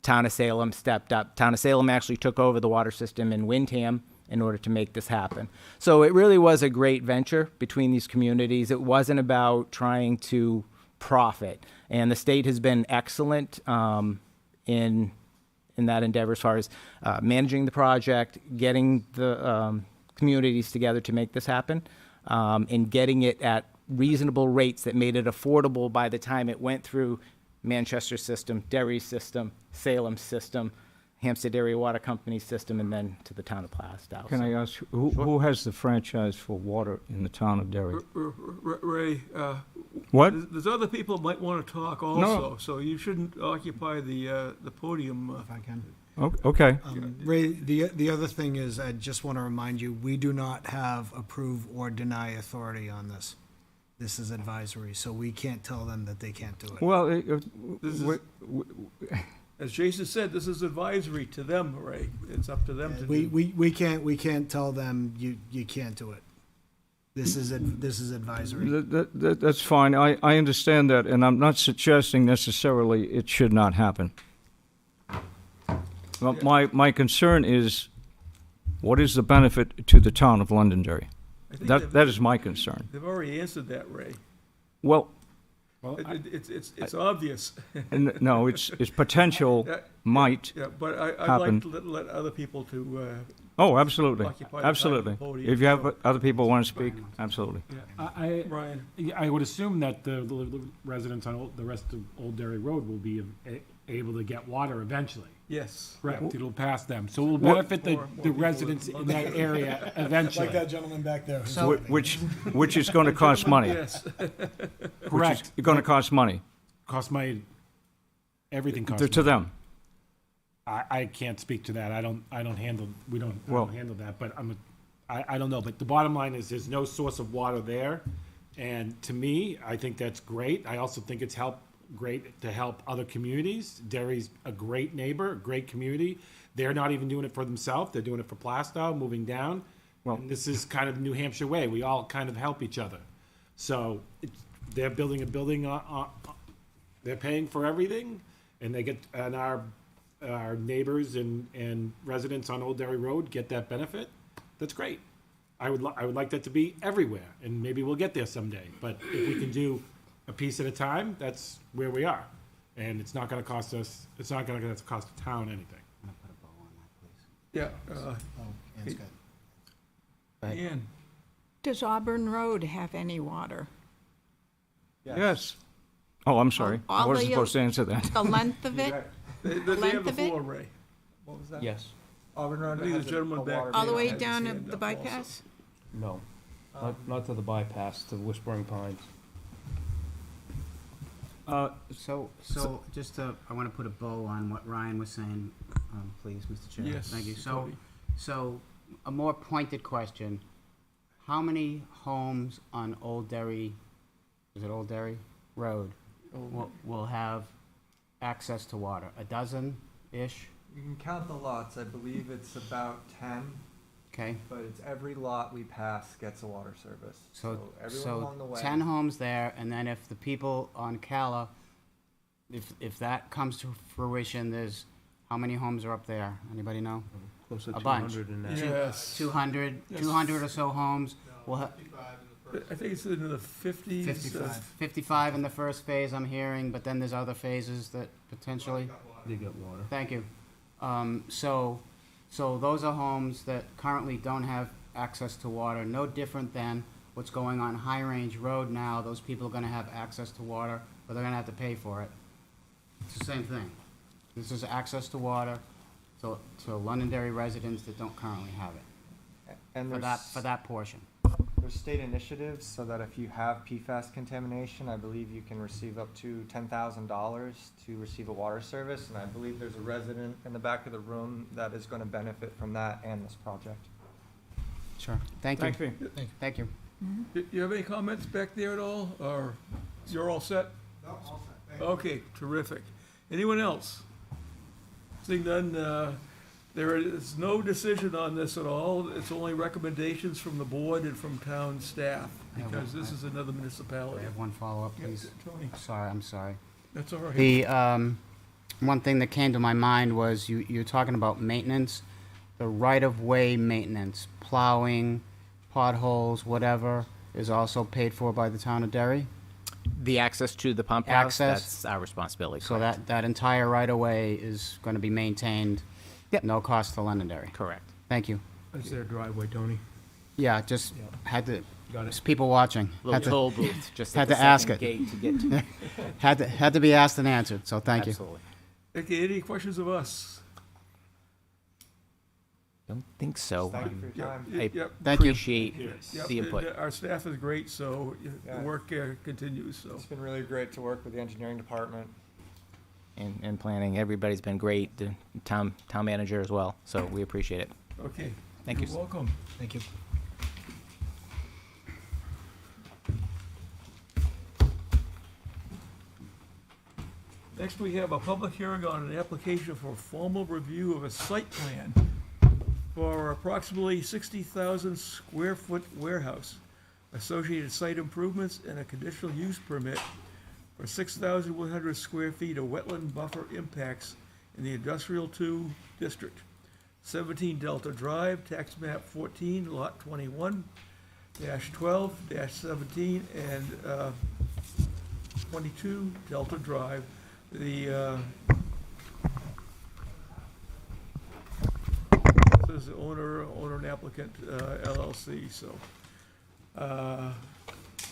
Town of Salem stepped up. Town of Salem actually took over the water system in Windham in order to make this happen. So it really was a great venture between these communities. It wasn't about trying to profit. And the state has been excellent in that endeavor as far as managing the project, getting the communities together to make this happen, and getting it at reasonable rates that made it affordable by the time it went through Manchester system, Derry system, Salem system, Hampstead Area Water Company system, and then to the town of Plastow. Can I ask, who has the franchise for water in the town of Derry? Ray, What? there's other people that might want to talk also, so you shouldn't occupy the podium. If I can. Okay. Ray, the other thing is, I just want to remind you, we do not have approve or deny authority on this. This is advisory, so we can't tell them that they can't do it. Well, This is- As Jason said, this is advisory to them, Ray. It's up to them to do. We can't tell them you can't do it. This is advisory. that's fine. I understand that, and I'm not suggesting necessarily it should not happen. Well, my concern is, what is the benefit to the town of Londonderry? I think That is my concern. They've already answered that, Ray. Well, It's obvious. no, it's potential might. Yeah, but I'd happen. like to let other people to, Oh, absolutely, Occupy the absolutely. side of the podium, If you have so- other people want to speak, absolutely. Ryan. I would assume that the residents on the rest of Old Derry Road will be able to get water eventually. Yes. Correct, it'll pass them. So we'll More- benefit more the people residents in that area eventually. Like that gentleman back there. who's So- waving. Which is going to cost money. Yes. Correct. It's going to cost money Cost money, everything costs to money. them. I can't speak to that. I don't handle, I Well- don't handle that, but I don't know. But the bottom line is there's no source of water there. And to me, I think that's great. I also think it's great to help other communities. Derry's a great neighbor, a great community. They're not even doing it for themselves. They're doing it for Plastow, moving down. Well- And this is kind of the New Hampshire way. We all kind of help each other. So they're building a building they're paying for everything, and they get, and our neighbors and residents on Old Derry Road get that benefit. That's great. I would like that to be everywhere, and maybe we'll get there someday. But if we can do a piece at a time, that's where we are. And it's not gonna cost us, it's not gonna cost the town anything. I'm gonna put a bow on that, please. Yeah, Oh, Ann's got- Right. Ann, Does Auburn Road have any water? Yes. Oh, I'm sorry. I All wasn't the- supposed to answer that. The length of it? they Length have the of it? floor, Ray. What was that? Yes. Auburn Road I think has the gentleman back water All the main way that has down his to hand the up also. No, bypass? not to the bypass, to Whispering Pines. So just to, I want to put a bow on what Ryan was saying, please, Mr. Chair. Yes, Thank you. Tony. So a more pointed question. How many homes on Old Derry, is it Old Derry Road, will have access to water? A dozen-ish? You can count the lots. I believe it's about 10, Okay? but it's every lot we pass gets a water service. So, everyone along the way. 10 homes there, and then if the people on Cala, if that comes to fruition, there's, how many homes are up there? Anybody know? Close to A bunch. 200 in that. Yes. 200, Yes. 200 or so homes. We'll have I think it's in the 50s. 55 in the first phase, I'm hearing, but then there's other phases that potentially, They get water. thank you. So those are homes that currently don't have access to water, no different than what's going on High Range Road now. Those people are gonna have access to water, but they're gonna have to pay for it. It's the same thing. This is access to water to Londonderry residents that don't currently have it, And for that portion. there's state initiatives so that if you have PFAS contamination, I believe you can receive up to $10,000 to receive a water service. And I believe there's a resident in the back of the room that is going to benefit from that and this project. Sure. Thank you. Thank you. Thank you. You have any comments back there at all, or you're all set? No, all set. Okay, terrific. Anyone else? Seeing none, there is no decision on this at all. It's only recommendations from the board and from town staff, I have because one- this is another I municipality. have one follow-up, Yeah, please. Tony, I'm sorry. that's all right. The, one thing that came to my mind was you're talking about maintenance, the right-of-way maintenance, plowing, potholes, whatever, is also paid for by the town of Derry? The access to the pump house, Access. that's our responsibility. So correct. that entire right-of-way is gonna be maintained? Yep. No cost to Londonderry? Correct. Thank you. That's their driveway, Tony. Yeah, just Yeah. had to, Got there's it. people watching. Little Had to, toll booth, just had at the to ask second it. gate to get to. had to be asked and answered, so thank you. Absolutely. Okay, any questions of us? Don't think so. Thank you for your time. I Yep, Thank you. appreciate yep, the input. Our staff is great, so the Yeah. work continues, so. It's been really great to work with the engineering department. And planning. Everybody's been great. The town manager as well. So we appreciate it. Okay. Thank you. You're welcome. Thank you. Next, we have a public hearing on an application for formal review of a site plan for approximately 60,000 square foot warehouse, associated site improvements, and a conditional use permit for 6,100 square feet of wetland buffer impacts in the Industrial 2 District. 17 Delta Drive, tax map 14, lot 21, -12, -17, and 22 Delta Drive. The, this is owner and applicant, LLC, so.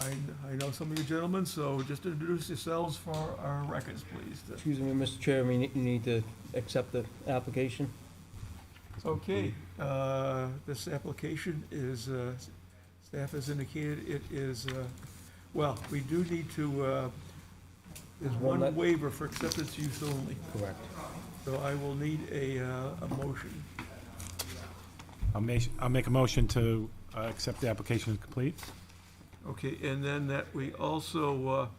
I know some of you gentlemen, so just introduce yourselves for our records, please. Excuse me, Mr. Chairman, you need to accept the application. Okay, this application is, staff has indicated it is, well, we do need to, there's One one that- waiver for acceptance use only. Correct. So I will need a motion. I'll make a motion to accept the application as complete. Okay, and then that we also,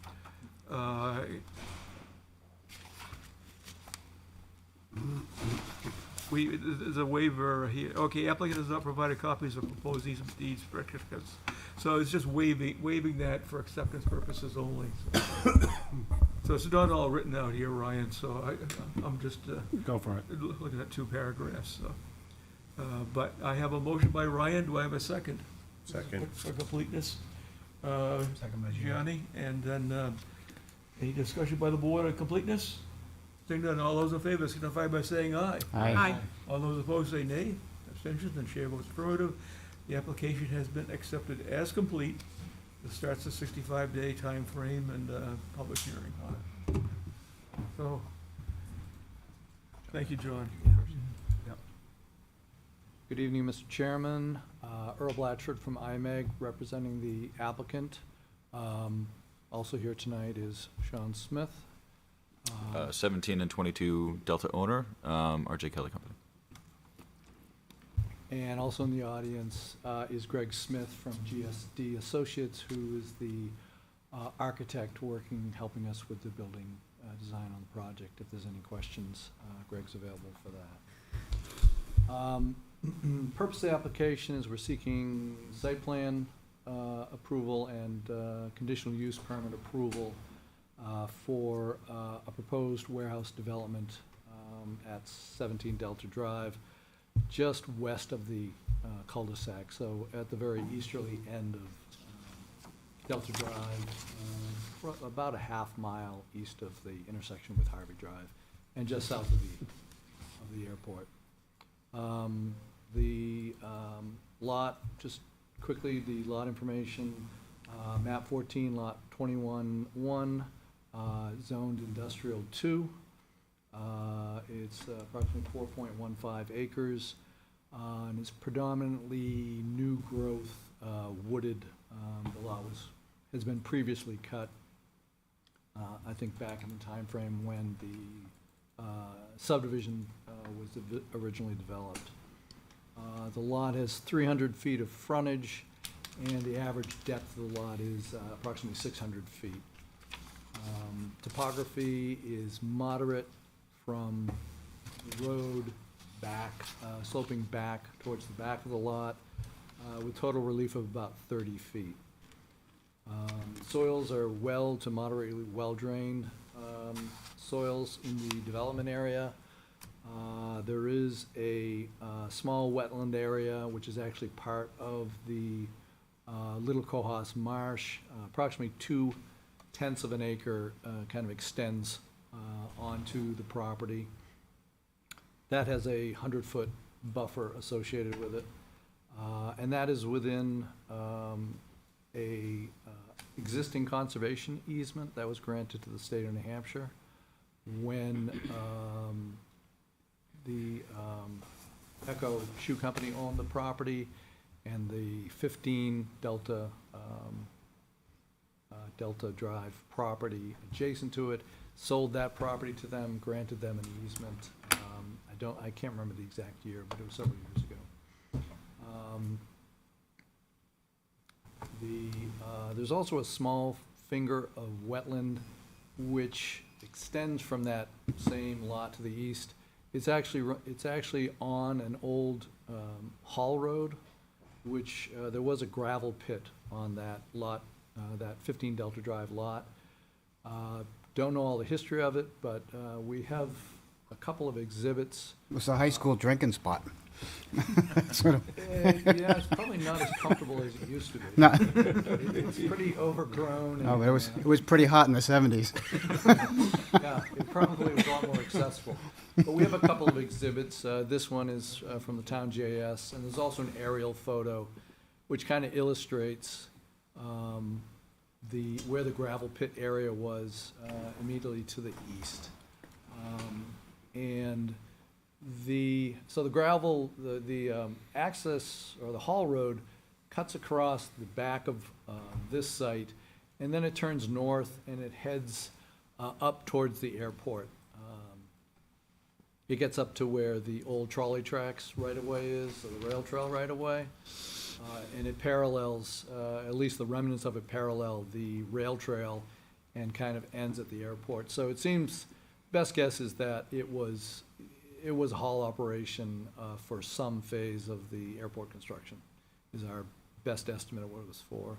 there's a waiver here. Okay, applicant has not provided copies of proposed deeds certificates. So it's just waiving that for acceptance purposes only. So it's not all written out here, Ryan, so I'm just Go for it. looking at two paragraphs, so. But I have a motion by Ryan. Do I have a second? Second. For completeness. Second by Gianni, and then, any discussion by the board on completeness? Seeing none, all those in favor signify by saying aye. Aye. All those opposed say nay. Abstentions, and chair votes affirmative. The application has been accepted as complete. This starts the 65-day time frame and public hearing on it. So, thank you, John. Good evening, Mr. Chairman. Earl Blatchford from IMEG, representing the applicant. Also here tonight is Sean Smith. 17 and 22 Delta owner, RJ Kelly Company. And also in the audience is Greg Smith from GSD Associates, who is the architect helping us with the building design on the project. If there's any questions, Greg's available for that. Purpose of the application is we're seeking site plan approval and conditional use permit approval for a proposed warehouse development at 17 Delta Drive, just west of the cul-de-sac, so at the very easterly end of Delta Drive, about a half mile east of the intersection with Harvey Drive, and just south of the airport. The lot, just quickly, the lot information, map 14, lot 21-1, zoned industrial 2. It's approximately 4.15 acres, and it's predominantly new growth, wooded. The lot has been previously cut, I think back in the time frame when the subdivision was originally developed. The lot has 300 feet of frontage, and the average depth of the lot is approximately 600 feet. Topography is moderate from the road back, sloping back towards the back of the lot, with total relief of about 30 feet. Soils are well to moderately well-drained soils in the development area. There is a small wetland area, which is actually part of the Little Cohos Marsh. Approximately 2/10 of an acre kind of extends onto the property. That has a 100-foot buffer associated with it. And that is within a existing conservation easement that was granted to the state of New Hampshire when the Echo Shoe Company owned the property, and the 15 Delta Drive property adjacent to it sold that property to them, granted them an easement. I can't remember the exact year, but it was several years ago. There's also a small finger of wetland which extends from that same lot to the east. It's actually on an old haul road, which there was a gravel pit on that lot, that 15 Delta Drive lot. Don't know all the history of it, but we have a couple of exhibits. It was a high school drinking spot. Yeah, it's probably not as comfortable as it used to be. No. It's pretty overgrown. No, and, but it was pretty hot in the 70s. Yeah, it probably was a lot more accessible. But we have a couple of exhibits. This one is from the town GIS, and there's also an aerial photo which kind of illustrates where the gravel pit area was immediately to the east. And so the gravel, the access or the haul road cuts across the back of this site, and then it turns north and it heads up towards the airport. It gets up to where the old trolley tracks right-of-way is, or the rail trail right-of-way, and it parallels, at least the remnants of it parallel the rail trail and kind of ends at the airport. So it seems, best guess is that it was a haul operation for some phase of the airport construction, is our best estimate of what it was for.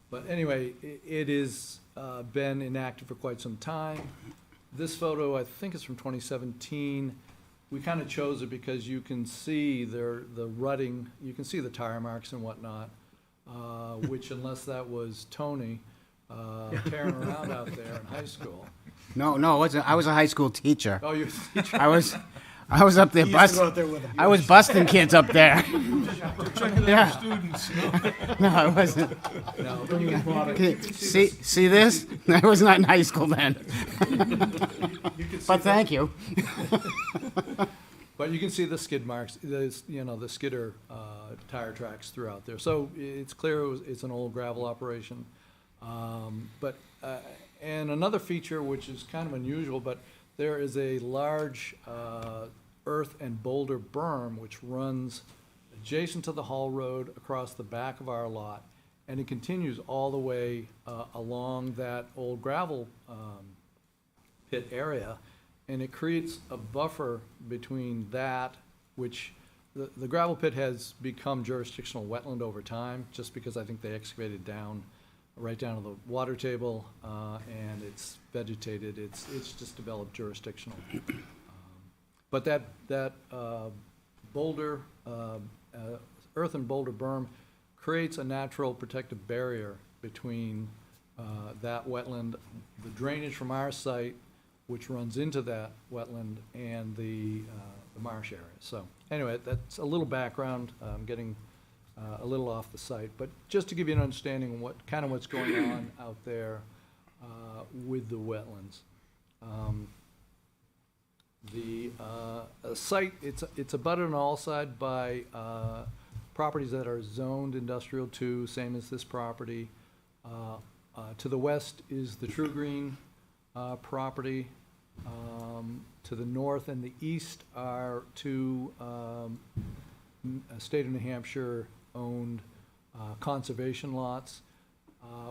But anyway, it is been inactive for quite some time. This photo, I think, is from 2017. We kind of chose it because you can see the rutting, you can see the tire marks and whatnot, which unless that was Tony tearing around out there in high school. No, it wasn't. I was a high school teacher. Oh, you I was up there He used to go out there with him. I was busting kids up there. Checking Yeah. out students. No, I wasn't. No, but you can plot it. Okay, see this? I was not in high school then. But thank you. But you can see the skid marks, the skidder tire tracks throughout there. So it's clear it's an old gravel operation. And another feature, which is kind of unusual, but there is a large earth and boulder berm which runs adjacent to the haul road across the back of our lot, and it continues all the way along that old gravel pit area, and it creates a buffer between that, which the gravel pit has become jurisdictional wetland over time, just because I think they excavated right down to the water table, and it's vegetated. It's just developed jurisdictional. But that boulder, earth and boulder berm creates a natural protective barrier between that wetland, the drainage from our site, which runs into that wetland, and the marsh area. So anyway, that's a little background. I'm getting a little off the site, but just to give you an understanding of what's going on out there with the wetlands. The site, it's abutted on all sides by properties that are zoned industrial 2, same as this property. To the west is the True Green property. To the north and the east are two state of New Hampshire owned conservation lots,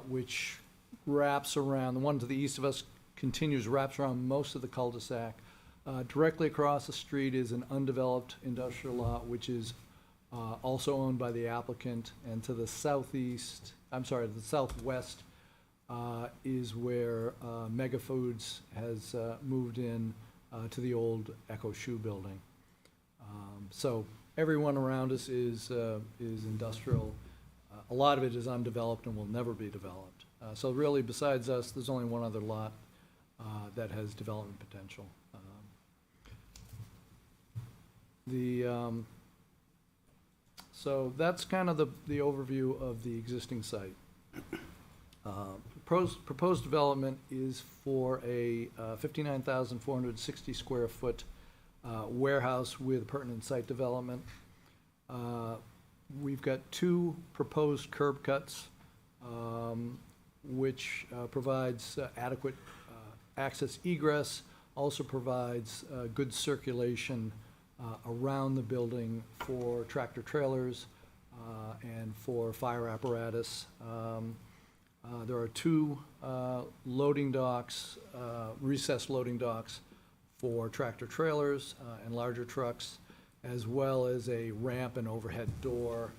which wraps around, the one to the east of us wraps around most of the cul-de-sac. Directly across the street is an undeveloped industrial lot, which is also owned by the applicant, and to the southwest is where Mega Foods has moved in to the old Echo Shoe building. So everyone around us is industrial. A lot of it is undeveloped and will never be developed. So really, besides us, there's only one other lot that has development potential. So that's kind of the overview of the existing site. Proposed development is for a 59,460 square foot warehouse with pertinent site development. We've got two proposed curb cuts, which provides adequate access egress, also provides good circulation around the building for tractor trailers and for fire apparatus. There are two loading docks, recessed loading docks for tractor trailers and larger trucks, as well as a ramp and overhead door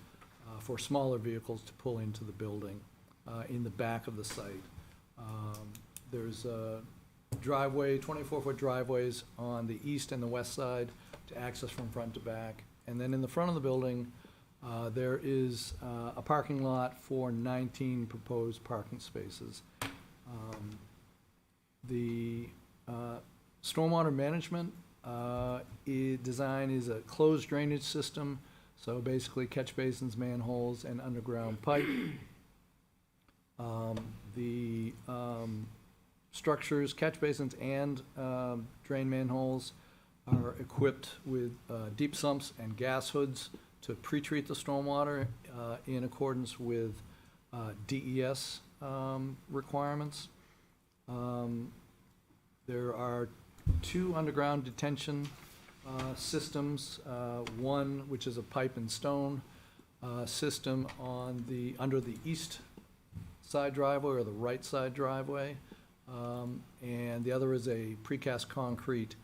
for smaller vehicles to pull into the building in the back of the site. There's a driveway, 24-foot driveways on the east and the west side to access from front to back. And then in the front of the building, there is a parking lot for 19 proposed parking spaces. The stormwater management design is a closed drainage system, so basically catch basins, manholes, and underground pipe. The structures, catch basins, and drain manholes are equipped with deep sumps and gas hoods to pre-treat the stormwater in accordance with DES requirements. There are 2 underground detention systems, one which is a pipe and stone system under the east side driveway or the right side driveway, and the other is a precast concrete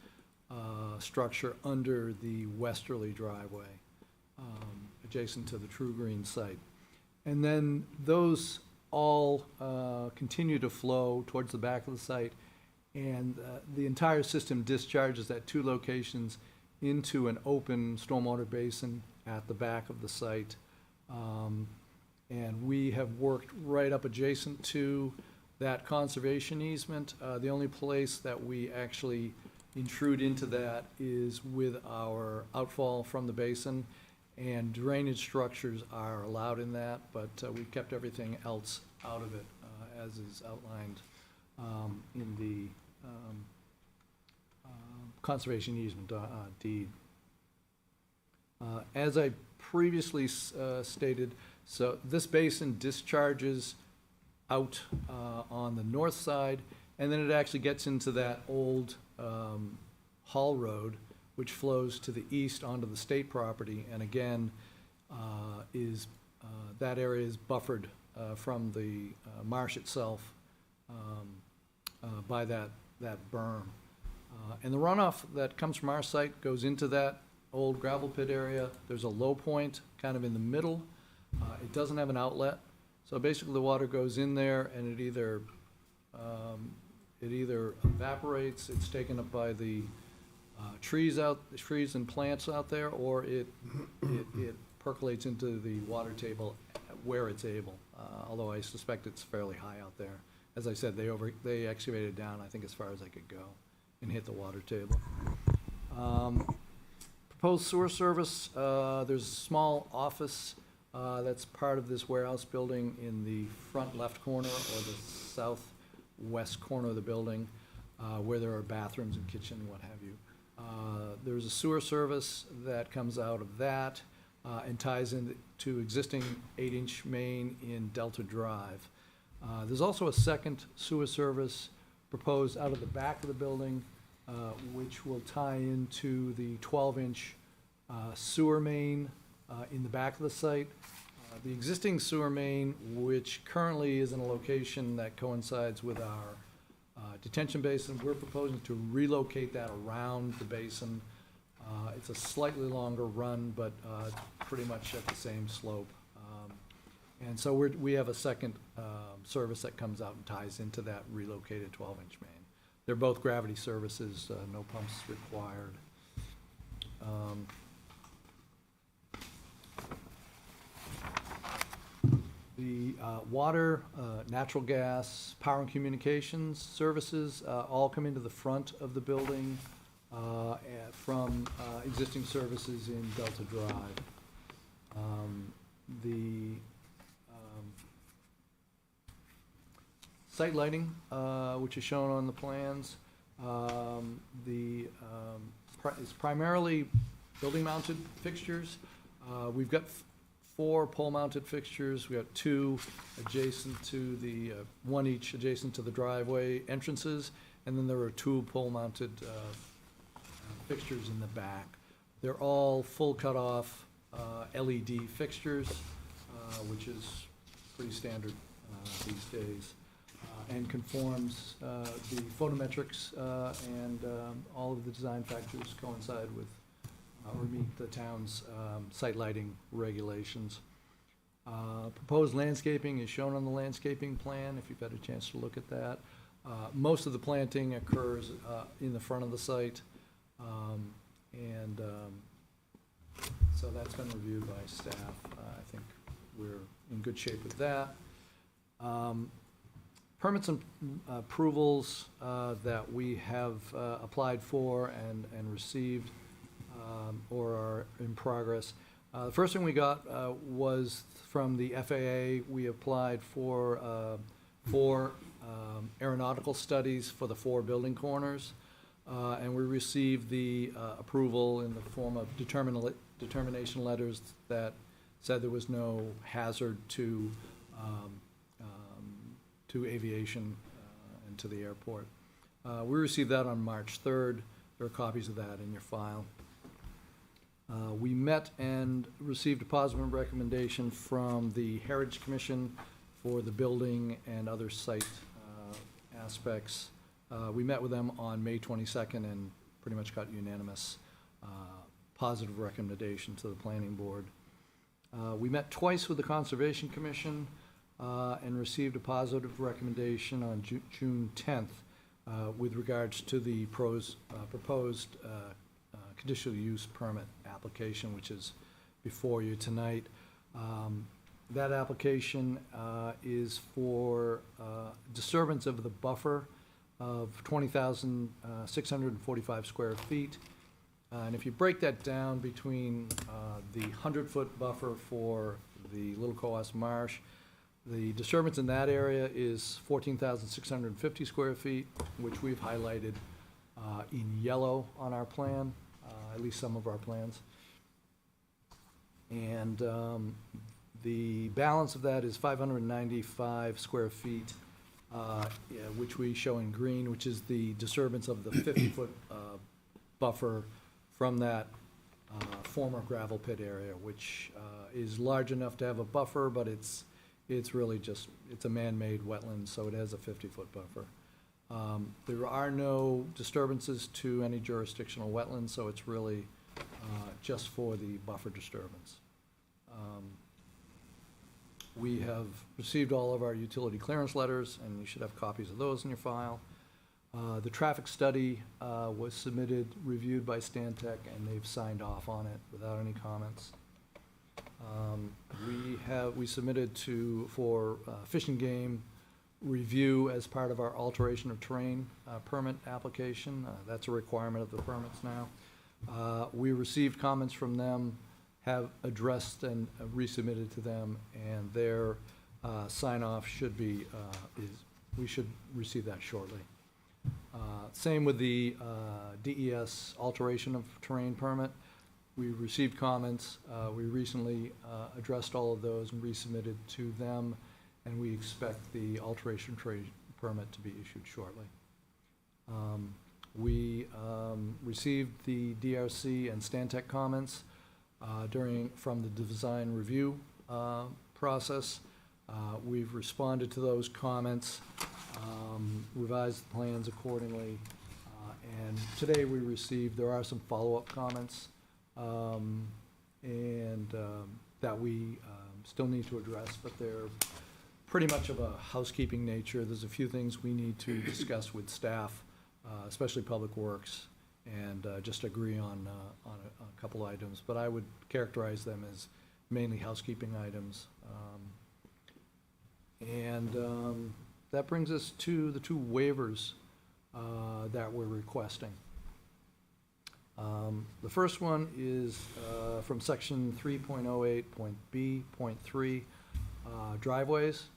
structure under the westerly driveway, adjacent to the True Green site. And then those all continue to flow towards the back of the site, and the entire system discharges at 2 locations into an open stormwater basin at the back of the site. And we have worked right up adjacent to that conservation easement. The only place that we actually intrude into that is with our outfall from the basin, and drainage structures are allowed in that, but we've kept everything else out of it, as is outlined in the conservation easement deed. As I previously stated, so this basin discharges out on the north side, and then it actually gets into that old Hall Road, which flows to the east onto the state property, and again, that area is buffered from the marsh itself by that berm. And the runoff that comes from our site goes into that old gravel pit area. There's a low point kind of in the middle. It doesn't have an outlet, so basically the water goes in there and it either evaporates, it's taken up by the trees and plants out there, or it percolates into the water table where it's able, although I suspect it's fairly high out there. As I said, they excavated down, I think, as far as I could go and hit the water table. Proposed sewer service, there's a small office that's part of this warehouse building in the front left corner or the southwest corner of the building, where there are bathrooms and kitchen, what have you. There's a sewer service that comes out of that and ties into existing 8-inch main in Delta Drive. There's also a second sewer service proposed out of the back of the building, which will tie into the 12-inch sewer main in the back of the site. The existing sewer main, which currently is in a location that coincides with our detention basin, we're proposing to relocate that around the basin. It's a slightly longer run, but pretty much at the same slope. And so we have a second service that comes out and ties into that relocated 12-inch main. They're both gravity services, no pumps required. The water, natural gas, power and communications services all come into the front of the building from existing services in Delta Drive. The site lighting, which is shown on the plans, is primarily building-mounted fixtures. We've got 4 pole-mounted fixtures. We have 2 adjacent to the, 1 each adjacent to the driveway entrances, and then there are 2 pole-mounted fixtures in the back. They're all full cutoff LED fixtures, which is pretty standard these days, and conforms the photometrics and all of the design factors coincide with or meet the town's site lighting regulations. Proposed landscaping is shown on the landscaping plan, if you've had a chance to look at that. Most of the planting occurs in the front of the site, and so that's been reviewed by staff. I think we're in good shape with that. Permits and approvals that we have applied for and received or are in progress. The first thing we got was from the FAA. We applied for 4 aeronautical studies for the 4 building corners, and we received the approval in the form of determination letters that said there was no hazard to aviation and to the airport. We received that on March 3rd. There are copies of that in your file. We met and received a positive recommendation from the Heritage Commission for the building and other site aspects. We met with them on May 22nd and pretty much got unanimous positive recommendation to the planning board. We met twice with the Conservation Commission and received a positive recommendation on June 10th with regards to the proposed conditional use permit application, which is before you tonight. That application is for disturbance of the buffer of 20,645 square feet. And if you break that down between the 100-foot buffer for the Little Coas Marsh, the disturbance in that area is 14,650 square feet, which we've highlighted in yellow on our plan, at least some of our plans. And the balance of that is 595 square feet, which we show in green, which is the disturbance of the 50-foot buffer from that former gravel pit area, which is large enough to have a buffer, but it's really just, it's a man-made wetland, so it has a 50-foot buffer. There are no disturbances to any jurisdictional wetlands, so it's really just for the buffer disturbance. We have received all of our utility clearance letters, and you should have copies of those in your file. The traffic study was submitted, reviewed by Stantec, and they've signed off on it without any comments. We submitted for Fish and Game review as part of our alteration of terrain permit application. That's a requirement of the permits now. We received comments from them, have addressed and resubmitted to them, and their sign-off should be, we should receive that shortly. Same with the DES alteration of terrain permit. We received comments. We recently addressed all of those and resubmitted to them, and we expect the alteration terrain permit to be issued shortly. We received the DRC and Stantec comments from the design review process. We've responded to those comments, revised the plans accordingly, and today we received, there are some follow-up comments that we still need to address, but they're pretty much of a housekeeping nature. There's a few things we need to discuss with staff, especially Public Works, and just agree on a couple items, but I would characterize them as mainly housekeeping items. That brings us to the 2 waivers that we're requesting. The first one is from section 3.08.B.3, driveways,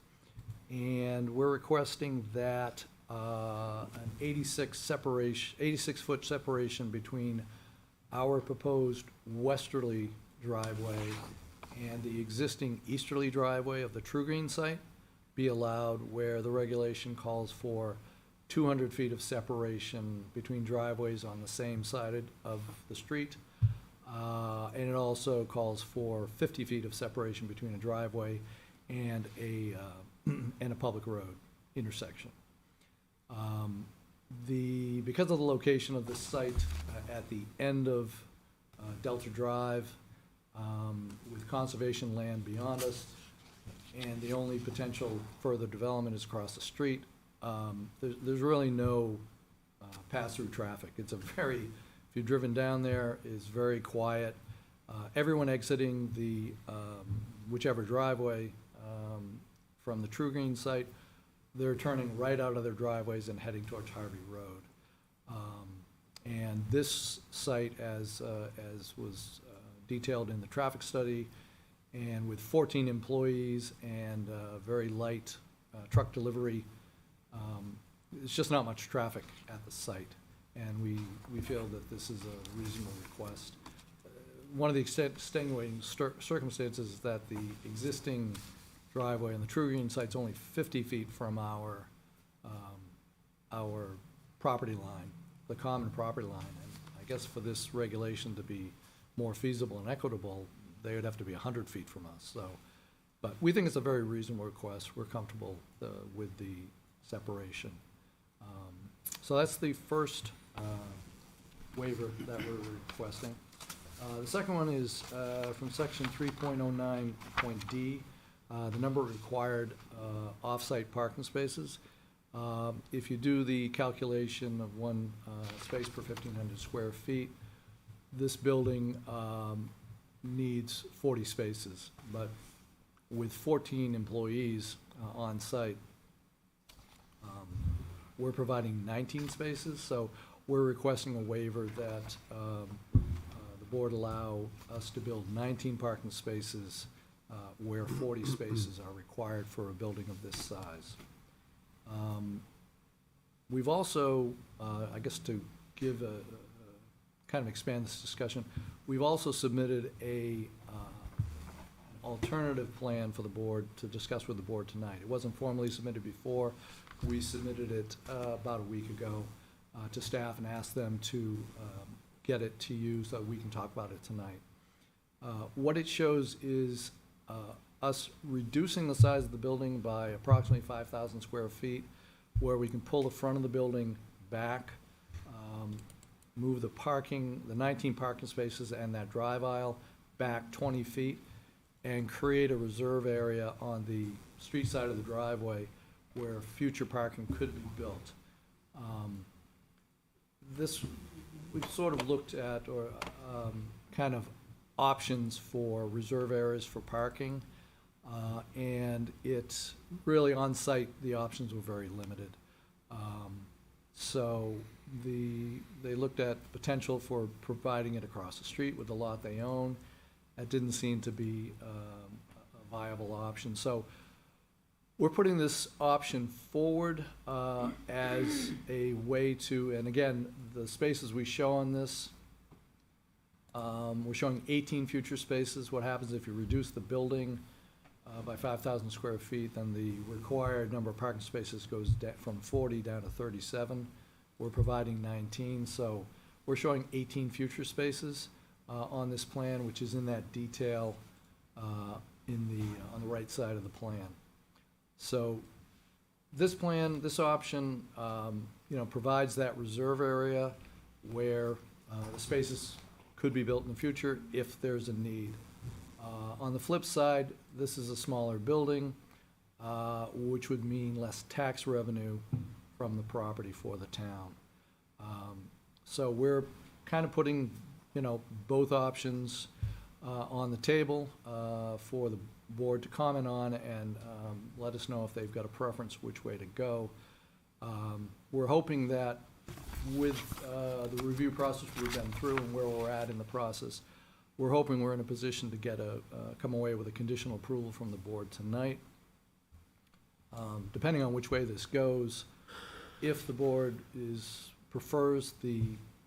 and we're requesting that an 86-foot separation between our proposed westerly driveway and the existing easterly driveway of the True Green site be allowed, where the regulation calls for 200 feet of separation between driveways on the same side of the street. And it also calls for 50 feet of separation between a driveway and a public road intersection. Because of the location of the site at the end of Delta Drive, with conservation land beyond us, and the only potential further development is across the street, there's really no pass-through traffic. It's a very, if you've driven down there, it's very quiet. Everyone exiting the whichever driveway from the True Green site, they're turning right out of their driveways and heading towards Harvey Road. And this site, as was detailed in the traffic study And with 14 employees and very light truck delivery, it's just not much traffic at the site. And we feel that this is a reasonable request. One of the extenuating circumstances is that the existing driveway on the True Green site's only 50 feet from our property line, the common property line. And I guess for this regulation to be more feasible and equitable, they would have to be 100 feet from us, so. But we think it's a very reasonable request. We're comfortable with the separation. So that's the first waiver that we're requesting. The second one is from section 3.09.d, the number of required off-site parking spaces. If you do the calculation of one space per 1,500 square feet, this building needs 40 spaces, but with 14 employees on site, we're providing 19 spaces, so we're requesting a waiver that the board allow us to build 19 parking spaces where 40 spaces are required for a building of this size. We've also, I guess to give a kind of expand this discussion, we've also submitted an alternative plan for the board to discuss with the board tonight. It wasn't formally submitted before. We submitted it about a week ago to staff and asked them to get it to you so that we can talk about it tonight. What it shows is us reducing the size of the building by approximately 5,000 square feet, where we can pull the front of the building back, move the 19 parking spaces and that drive aisle back 20 feet, and create a reserve area on the street side of the driveway where future parking could be built. This, we've sort of looked at, or kind of options for reserve areas for parking, and it's really on site, the options were very limited. So they looked at potential for providing it across the street with the lot they own. That didn't seem to be a viable option. So we're putting this option forward as a way to, and again, the spaces we show on this, we're showing 18 future spaces. What happens if you reduce the building by 5,000 square feet, then the required number of parking spaces goes from 40 down to 37. We're providing 19, so we're showing 18 future spaces on this plan, which is in that detail on the right side of the plan. So this plan, this option, provides that reserve area where the spaces could be built in the future if there's a need. On the flip side, this is a smaller building, which would mean less tax revenue from the property for the town. So we're kind of putting, both options on the table for the board to comment on and let us know if they've got a preference which way to go. We're hoping that with the review process we've been through and where we're at in the process, we're hoping we're in a position to get come away with a conditional approval from the board tonight. Depending on which way this goes, if the board prefers the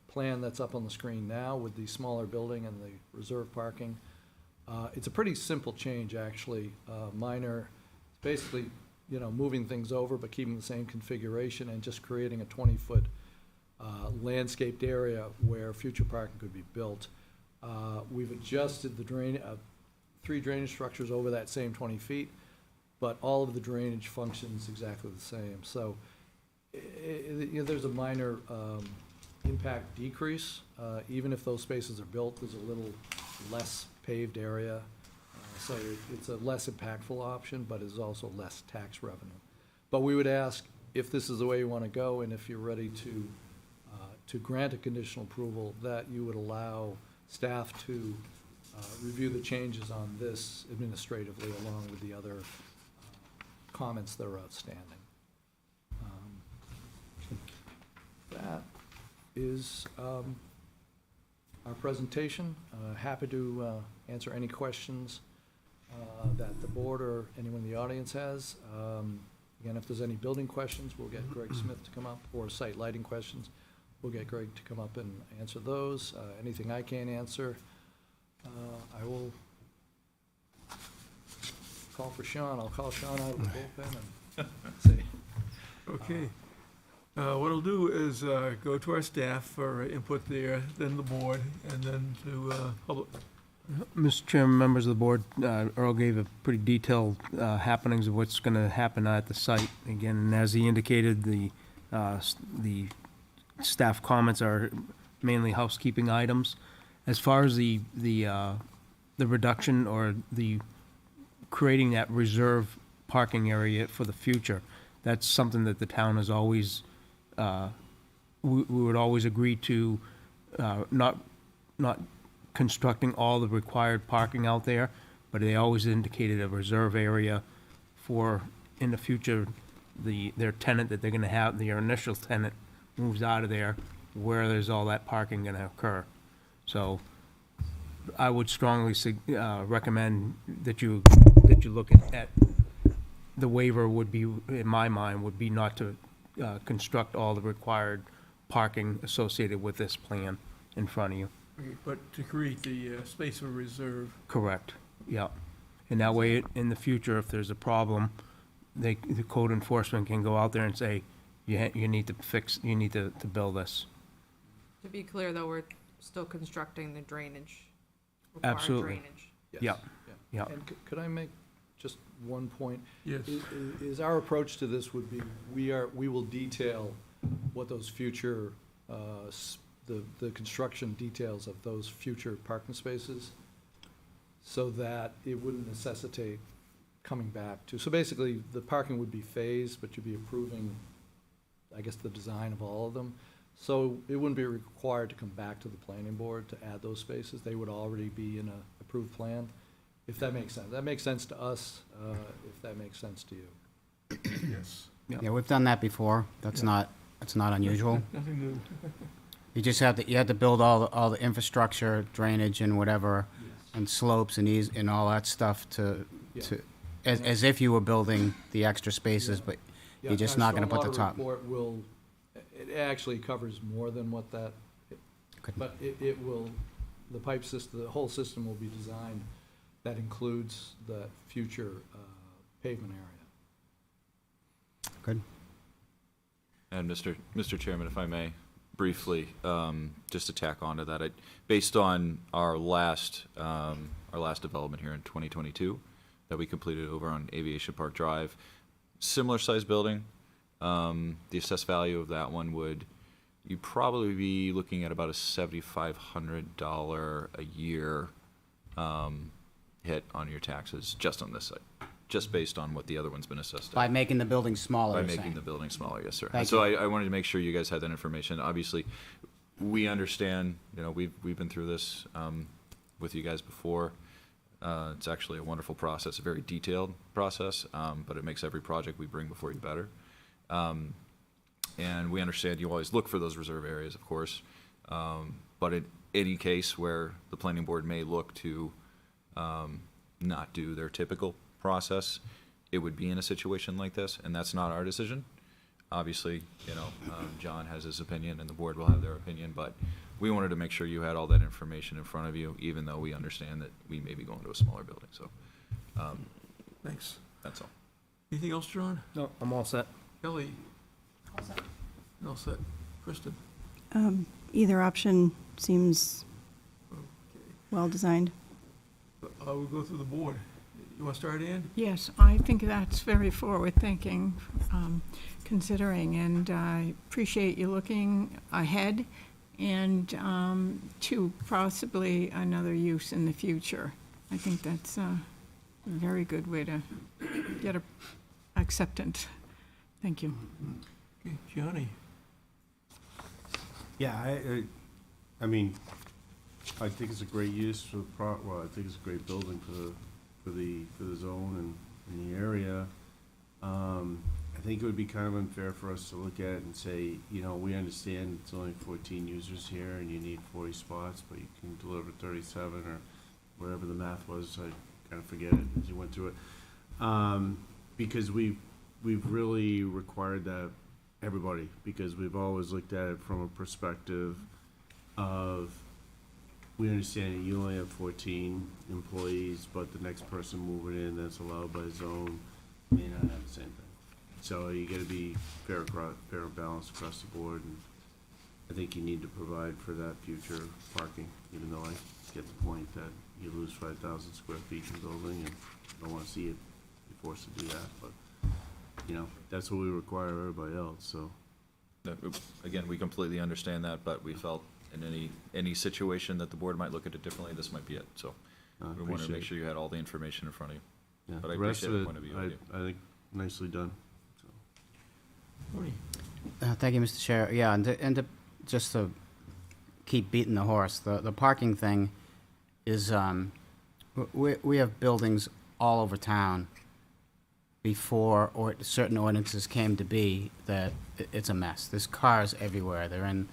plan that's up on the screen now with the smaller building and the reserve parking, it's a pretty simple change, actually. Minor, basically, moving things over but keeping the same configuration and just creating a 20-foot landscaped area where future parking could be built. We've adjusted the 3 drainage structures over that same 20 feet, but all of the drainage functions exactly the same. So there's a minor impact decrease. Even if those spaces are built, there's a little less paved area. So it's a less impactful option, but it's also less tax revenue. But we would ask if this is the way you want to go and if you're ready to grant a conditional approval, that you would allow staff to review the changes on this administratively along with the other comments that are outstanding. That is our presentation. Happy to answer any questions that the board or anyone in the audience has. Again, if there's any building questions, we'll get Greg Smith to come up, or site lighting questions, we'll get Greg to come up and answer those. Anything I can't answer, I will call for Sean. I'll call Sean out of the bullpen and see. Okay. What I'll do is go to our staff for input there, then the board, and then to public. Mr. Chairman, members of the board, Earl gave a pretty detailed happenings of what's going to happen at the site. Again, and as he indicated, the staff comments are mainly housekeeping items. As far as the reduction or the creating that reserve parking area for the future, that's something that the town has always, we would always agree to, not constructing all the required parking out there, but they always indicated a reserve area for, in the future, their tenant that they're gonna have, their initial tenant moves out of there, where there's all that parking gonna occur. So I would strongly recommend that you look at, the waiver would be, in my mind, would be not to construct all the required parking associated with this plan in front of you. But to create the space of reserve. Correct, yeah. And that way, in the future, if there's a problem, the code enforcement can go out there and say, you need to build this. To be clear, though, we're still constructing the drainage. required Absolutely. drainage. Yes. Yeah. Yeah. And could I make just one point? Yes. Is our approach to this would be, we will detail what those future, the construction details of those future parking spaces, so that it wouldn't necessitate coming back to, so basically, the parking would be phased, but you'd be approving, I guess, the design of all of them. So it wouldn't be required to come back to the planning board to add those spaces. They would already be in a approved plan, if that makes sense. That makes sense to us, if that makes sense to you. Yes. Yeah, we've done that before. That's not unusual. Nothing new. You just have to build all the infrastructure, drainage and whatever, and slopes and and all that stuff as if you were building the extra spaces, but you're just not gonna put the top. Our stormwater report will, it actually covers more than what that, but it will, the pipe system, the whole system will be designed that includes the future pavement area. Good. And Mr. Chairman, if I may, briefly, just to tack onto that, based on our last development here in 2022 that we completed over on Aviation Park Drive, similar size building. The assessed value of that one you'd probably be looking at about a $7,500 a year hit on your taxes just on this site, just based on what the other one's been assessed at. By making the building smaller, By you're making saying. the building smaller, yes, sir. Thank And so I wanted to make sure you guys had that information. Obviously, we understand, we've been through this with you guys before. It's actually a wonderful process, a very detailed process, but it makes every project we bring before you better. And we understand you always look for those reserve areas, of course. But in any case where the planning board may look to not do their typical process, it would be in a situation like this, and that's not our decision. Obviously, John has his opinion and the board will have their opinion, but we wanted to make sure you had all that information in front of you, even though we understand that we may be going to a smaller building, so. Thanks. That's all. Anything else, John? No, I'm all set. Kelly? All set. Kristen? Either option seems well-designed. We'll go through the board. You want to start, Ann? Yes, I think that's very forward-thinking, considering, and I appreciate you looking ahead and to possibly another use in the future. I think that's a very good way to get acceptance. Thank you. Okay, Johnny? Yeah, I mean, I think it's a great use for the I think it's a great building for the zone and the area. I think it would be kind of unfair for us to look at it and say, we understand it's only 14 users here and you need 40 spots, but you can deliver 37 or whatever the math was. kind of forget it as you went through it. Because we've really required that everybody, because we've always looked at it from a perspective of, we understand that you only have 14 employees, but the next person moving in that's allowed by zone may not have the same thing. So you gotta be fair and balanced across the board, and I think you need to provide for that future parking, even though I get the point that you lose 5,000 square feet in the building, and I don't wanna see it, be forced to do that, but, you know, that's what we require of everybody else, so. No, again, we completely understand that, but we felt in any situation that the board might look at it differently, this might be it, so. I We wanted to appreciate make it. sure you had all the information in front of you. Yeah, But I the rest appreciate the of point of view. it, I think nicely done, so. Thank you, Mr. Chair. Yeah, just to keep beating the horse, the parking thing is, we have buildings all over town before or certain ordinances came to be that it's a mess. There's cars everywhere. They're in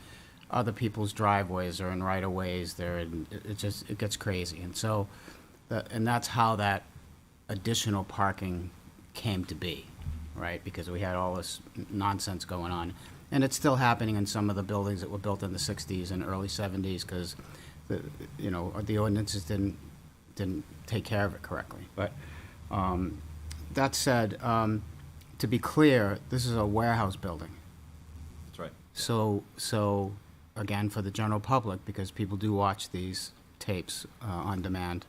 other people's driveways or in right-of-ways. It gets crazy. And so, and that's how that additional parking came to be, right? Because we had all this nonsense going on. And it's still happening in some of the buildings that were built in the 60s and early 70s because, the ordinances didn't take care of it correctly. But that said, to be clear, this is a warehouse building. That's right. So again, for the general public, because people do watch these tapes on demand,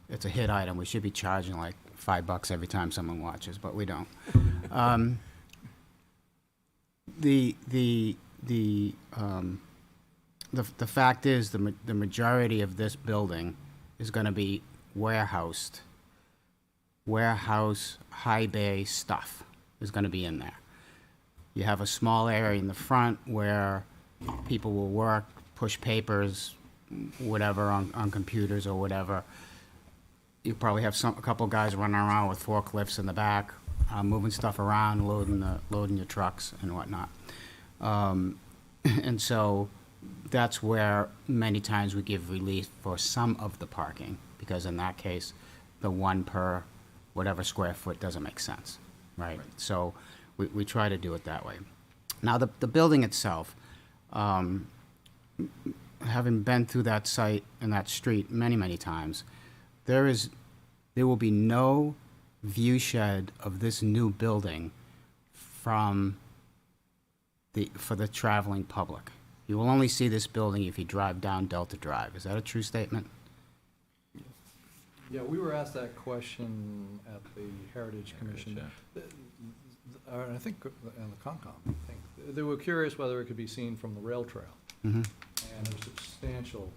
it's a hit item. We should be charging like $5 every time someone watches, but we don't. The fact is, the majority of this building is going to be warehouse, high bay stuff is going to be in there. You have a small area in the front where people will work, push papers, whatever, on computers or whatever. You probably have a couple guys running around with forklifts in the back, moving stuff around, loading your trucks and whatnot. And so that's where many times we give relief for some of the parking, because in that case, the one per whatever square foot doesn't make sense, right? So we try to do it that way. Now, the building itself, having been through that site and that street many, many times, there will be no view shed of this new building for the traveling public. You will only see this building if you drive down Delta Drive. Is that a true statement? Yeah, we were asked that question at the Heritage Commission. And I think, and the Concom, I think. They were curious whether it could be seen from the rail trail. Mm-hmm. And there's substantial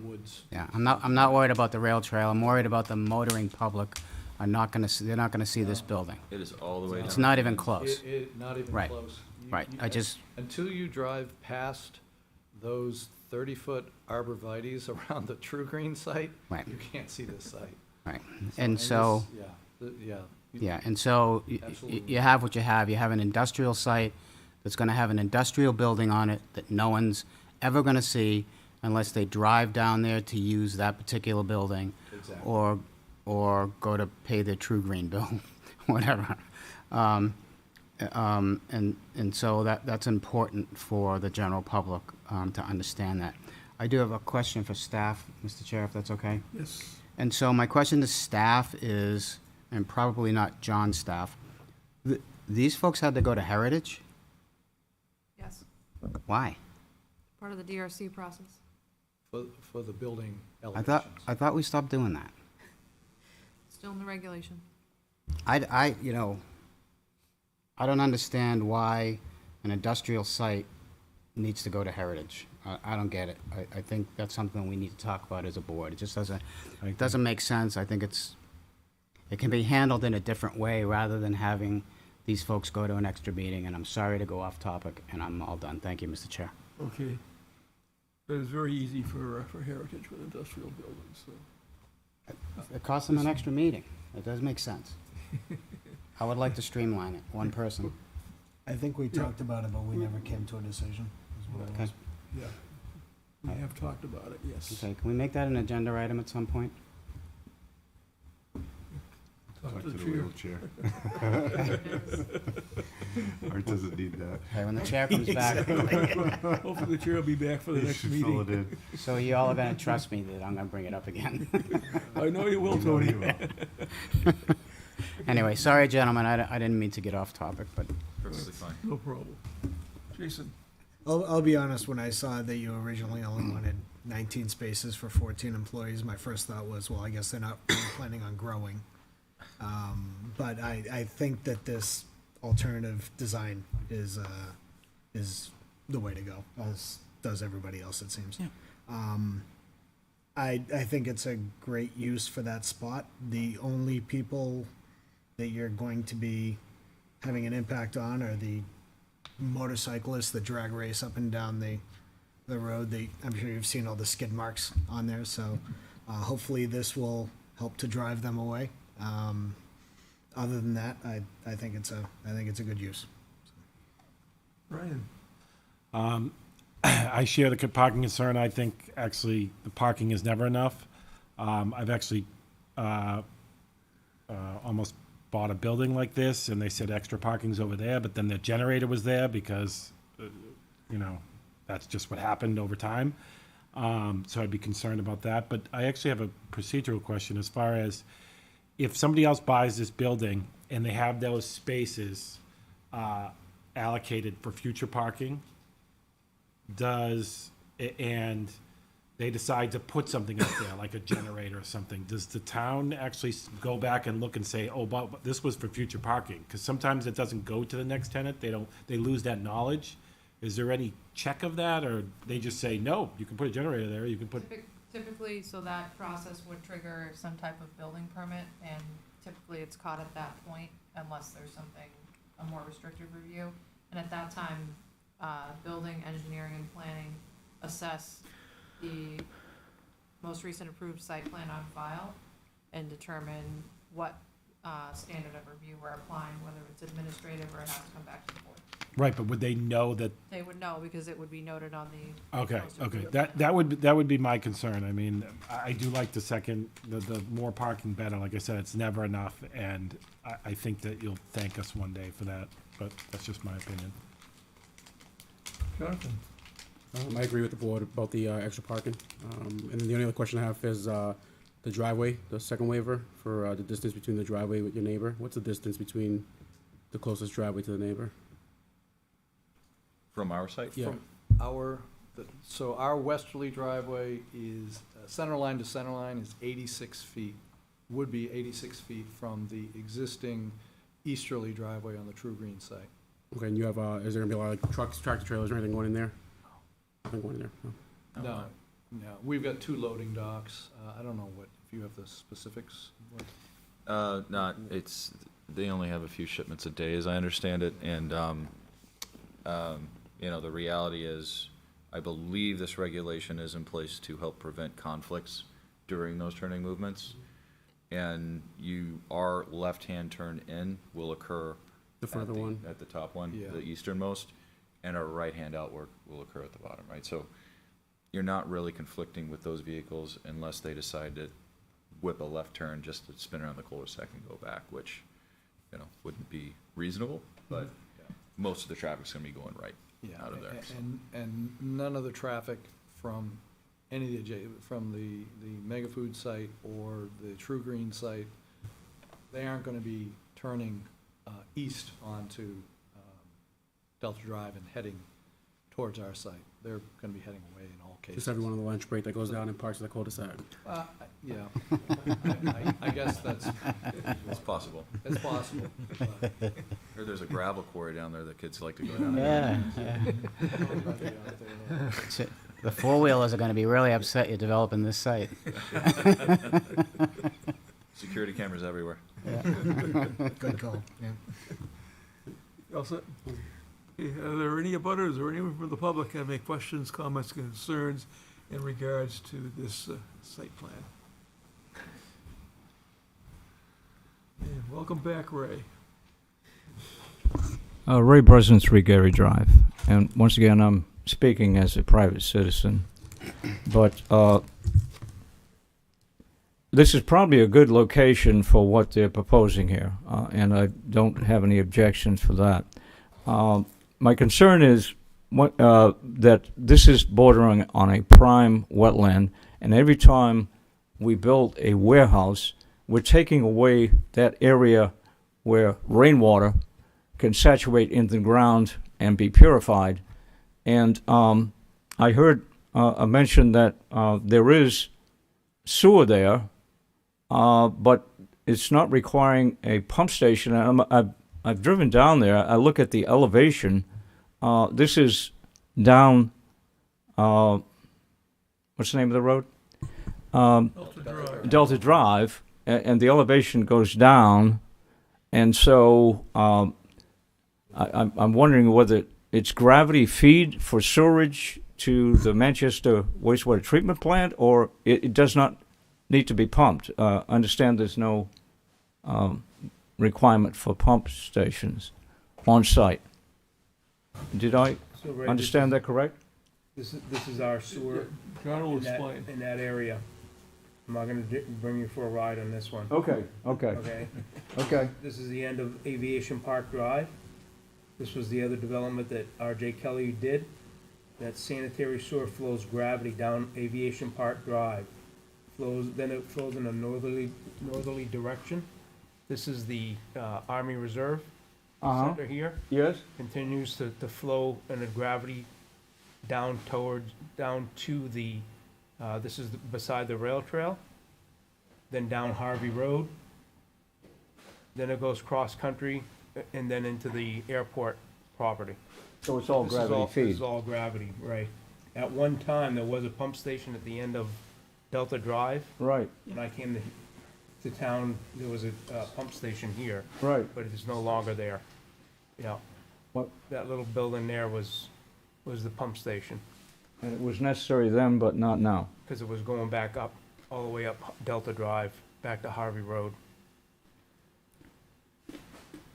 woods. Yeah, I'm not worried about the rail trail. I'm worried about the motoring public they're not gonna see this building. It is all the way down. It's not even close. Not even Right. close. Right, Until you drive past those 30-foot arborvitaes around the True Green site, Right. you can't see this site. Right, and so. Yeah, and so Absolutely. you have what you have. You have an industrial site that's going to have an industrial building on it that no one's ever going to see unless they drive down there to use that particular building. Exactly. Or go to pay their True Green bill, whatever. And so that's important for the general public to understand that. I do have a question for staff, Mr. Chair, if that's okay. Yes. And so my question to staff is, and probably not John's staff, these folks had to go to Heritage? Yes, Why? part of the DRC process. For the building I elevations. thought we stopped doing that. Still in the regulation. I don't understand why an industrial site needs to go to Heritage. I don't get it. I think that's something we need to talk about as a board. It just doesn't make sense. I think it can be handled in a different way rather than having these folks go to an extra meeting. And I'm sorry to go off topic, and I'm all done. Thank you, Mr. Chair. Okay. But it's very easy for Heritage with industrial buildings, so. It costs them an extra meeting. It does make sense. I would like to streamline it, one person. I think we talked about it, but we never came to a decision, is what it Okay. was. Yeah. We have talked about it, yes. Okay, can we make that an agenda item at some point? Talk to the wheelchair. Art doesn't need that. Okay, when the chair comes back. Hopefully the chair will be back for the You next should fill it meeting. in. So you all are gonna trust me that I'm gonna bring it up again. I know you will, You know Tony. you will. Anyway, sorry, gentlemen, I didn't mean to get off topic, but Perfectly fine. No problem. Jason? I'll be honest, when I saw that you originally only wanted 19 spaces for 14 employees, my first thought was, well, I guess they're not really planning on growing. But I think that this alternative design is the way to go, as does everybody else, it seems. I think it's a great use for that spot. The only people that you're going to be having an impact on are the motorcyclists that drag race up and down the road. I'm sure you've seen all the skid marks on there, so hopefully this will help to drive them away. Other than that, I think it's a good use. Brian? I share the parking concern. I think actually the parking is never enough. I've actually almost bought a building like this, and they said extra parking's over there, but then the generator was there because, that's just what happened over time. So I'd be concerned about that. But I actually have a procedural question as far as if somebody else buys this building and they have those spaces allocated for future parking, and they decide to put something up there, like a generator or something, does the town actually go back and look and say, oh, but this was for future parking? Because sometimes it doesn't go to the next tenant, they lose that knowledge. Is there any check of that, or they just say, no, you can put a generator there, you can put, Typically, so that process would trigger some type of building permit, and typically it's caught at that point unless there's something, a more restrictive review. And at that time, building, engineering, and planning assess the most recent approved site plan on file and determine what standard of review we're applying, whether it's administrative or it has to come back to the board. right, but would they know that? They would know because it would be noted on the. Okay, proposed okay, approval. that would be my concern. I mean, I do like the more parking better. Like I said, it's never enough, and I think that you'll thank us one day for that, but that's just my opinion. Jonathan? I agree with the board about the extra parking. And then the only other question I have is the driveway, the second waiver for the distance between the driveway with your neighbor. What's the distance between the closest driveway to the neighbor? From our site? Yeah. So our westerly driveway is, center line to center line is 86 feet, would be 86 feet from the existing easterly driveway on the True Green site. Okay, and you have, is there gonna be a lot of trucks, tractor trailers, or anything going in there? Nothing going in there? No. No, we've got 2 loading docks. I don't know if you have the specifics. They only have a few shipments a day, as I understand it, and, the reality is, I believe this regulation is in place to help prevent conflicts during those turning movements. And our left-hand turn in will occur. The further one? At the top one, Yeah. the easternmost, and our right-hand outwork will occur at the bottom, right? So you're not really conflicting with those vehicles unless they decide to whip a left turn just to spin around the cul-de-sac and go back, which, wouldn't be reasonable, but most of the traffic's gonna be going right out of there. So. And none of the traffic from any of from the Mega Food site or the True Green site, they aren't gonna be turning east onto Delta Drive and heading towards our site. They're gonna be heading away in all cases. Just everyone on the lunch break that goes down and parks at the cul-de-sac. Yeah. I guess that's. It's possible. It's possible. but- Or there's a gravel quarry down there that kids like to go down. Yeah, the four-wheelers are gonna be really upset you're developing this site. Security cameras everywhere. Good call, yeah. You all set? Okay, are there any abutters or anyone from the public have any questions, comments, concerns in regards to this site plan? And welcome back, Ray. Ray Breslin, 3 Gary Drive. And once again, I'm speaking as a private citizen. But this is probably a good location for what they're proposing here, and I don't have any objections for that. My concern is that this is bordering on a prime wetland, and every time we build a warehouse, we're taking away that area where rainwater can saturate into the ground and be purified. And I heard a mention that there is sewer there, but it's not requiring a pump station. I've driven down there. I look at the elevation. This is down, what's the name of the road? Delta Drive, and the elevation goes down. And so I'm wondering whether it's gravity feed for sewerage to the Manchester wastewater treatment plant, or it does not need to be pumped. Understand there's no requirement for pump stations on site. Did I So, Ray, understand that correct? This is our sewer John will in that, explain. in that area. I'm not gonna bring you for a ride on this one. Okay. Okay? Okay. This is the end of Aviation Park Drive. This was the other development that R.J. Kelly did. That sanitary sewer flows gravity down Aviation Park Drive. Then it flows in a northerly direction. This is the Army Reserve Center here. Yes. Continues to flow in a gravity down to the, this is beside the rail trail, then down Harvey Road. Then it goes cross-country and then into the airport property. So it's all This is gravity This feed. is all gravity, right. At one time, there was a pump station at the end of Delta Drive. Right. When I came to town, there was a pump station here, Right. but it is no longer there. Yeah. What? That little building there was the pump station, And it was necessary then, but not now. because it was going back up, all the way up Delta Drive, back to Harvey Road.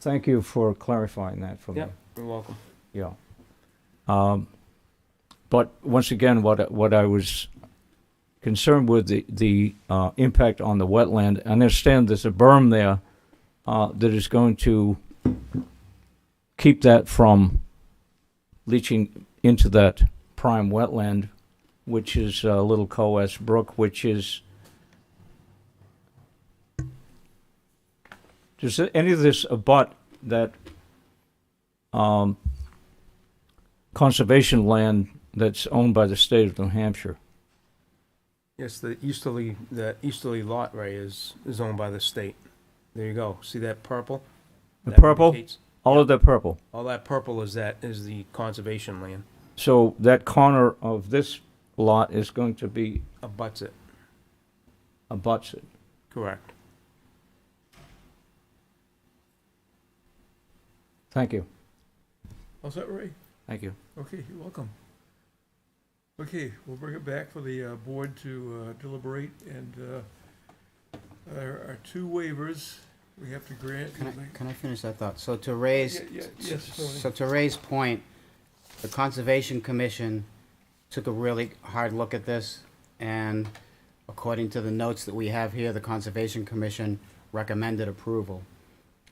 Thank you for clarifying that for me. Yep, you're welcome. Yeah. But once again, what I was concerned with the impact on the wetland. I understand there's a berm there that is going to keep that from leaching into that prime wetland, which is Little Coas Brook, which is. Does any of this abut that conservation land that's owned by the state of New Hampshire? Yes, the easterly lot, Ray, is owned by the state. There you go. See that purple? The That purple? indicates- All of that purple? All that purple is the conservation land. So that corner of this lot is going to be Abuts it, abuts it. correct. Thank you. How's that, Ray? Thank you. Okay, you're welcome. Okay, we'll bring it back for the board to deliberate, and there are two waivers we have to grant. Can I finish that thought? So to raise, Yes, Tony. so to Ray's point, the Conservation Commission took a really hard look at this, and according to the notes that we have here, the Conservation Commission recommended approval.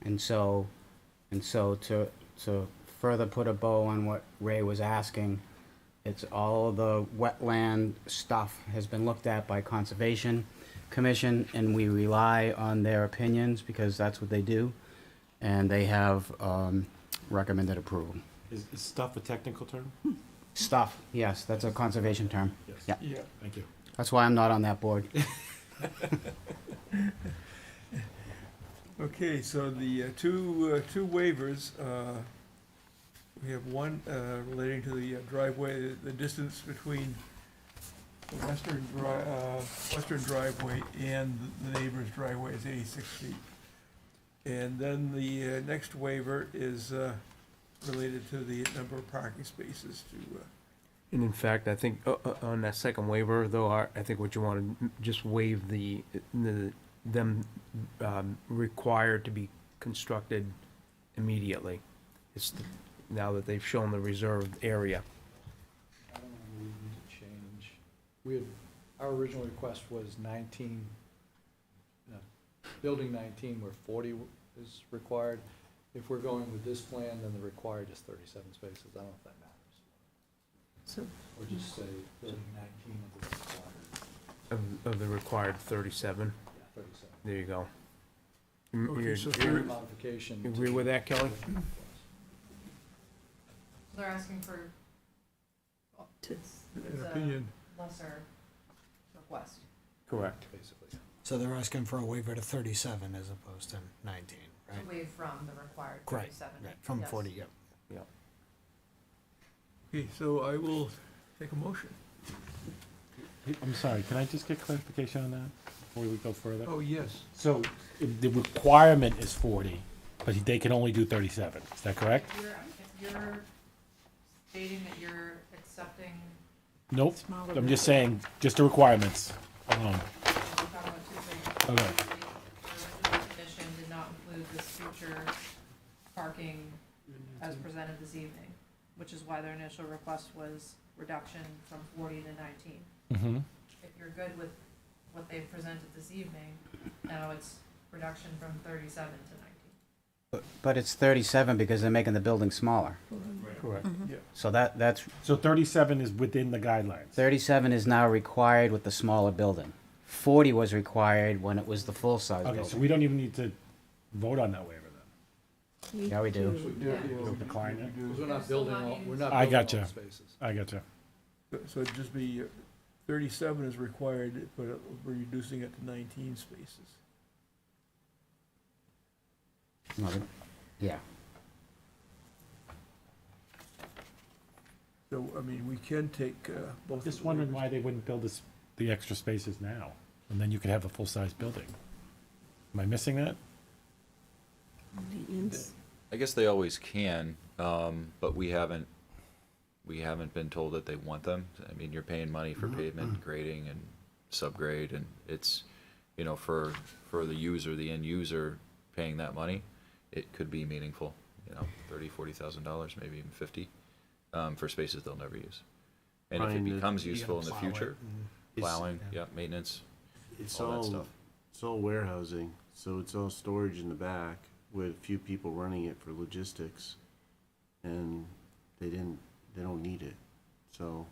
And so to further put a bow on what Ray was asking, it's all the wetland stuff has been looked at by Conservation Commission, and we rely on their opinions because that's what they do, and they have recommended approval. Is stuff a technical term? Stuff, yes, that's a conservation term. Yes. Yeah, Yeah. Thank you. that's why I'm not on that board. Okay, so the two waivers, we have one relating to the driveway, the distance between the western driveway and the neighbor's driveway is 86 feet. And then the next waiver is related to the number of parking spaces to, And in fact, I think on that second waiver, though, I think what you want to just waive them required to be constructed immediately. It's now that they've shown the reserved area. I don't know, we need to change. Our original request was 19 building 19 where 40 is required. If we're going with this plan, then the required is 37 spaces. I don't know if that matters. So, Or just say building 19 of the required, of the required 37, 37. there you go. Okay, so Any modification. You agree with that, Kelly? They're asking for, An it's a opinion. lesser request. Correct. Basically. So they're asking for a waiver to 37 as opposed to 19, right? Away from the required Right, 37. right, from Yes. 40, yep. Okay, so I will take a motion. I'm sorry, can I just get clarification on that before we go further? Oh, yes. So if the requirement is 40, but they can only do 37, is that correct? If you're stating that you're accepting, Nope, Smaller I'm just saying, just the requirements alone. we're talking about two things. Okay. The original condition did not include this future parking as presented this evening, which is why their initial request was reduction from 40 to 19. Mm-hmm. If you're good with what they've presented this evening, now it's reduction from 37 to 19. But it's 37 because they're making the building smaller. Correct. Yeah. So that's, So 37 is within the guidelines? 37 is now required with the smaller building. 40 was required when it was the full-size Okay, so building. we don't even need to vote on that waiver then? Yeah, we do. We'll decline it? Because we're not building all, we're not I building all gotcha. the spaces. I gotcha. So it'd just be 37 is required, but we're reducing it to 19 spaces. Yeah. So, I mean, we can take both. Just wondering why they wouldn't build the extra spaces now, and then you could have a full-size building. Am I missing that? Maintenance. I guess they always can, but we haven't been told that they want them. I mean, you're paying money for pavement grading and subgrade, and it's, you know, for the user, the end user paying that money, it could be meaningful, you know, $30,000-$40,000, maybe even 50, for spaces they'll never use. And if it Brian, becomes You useful in gotta the plow it, future, and- plowing, yeah. yeah, maintenance, It's all that all, stuff. it's all warehousing, so it's all storage in the back with a few people running it for logistics. And they don't need it, so.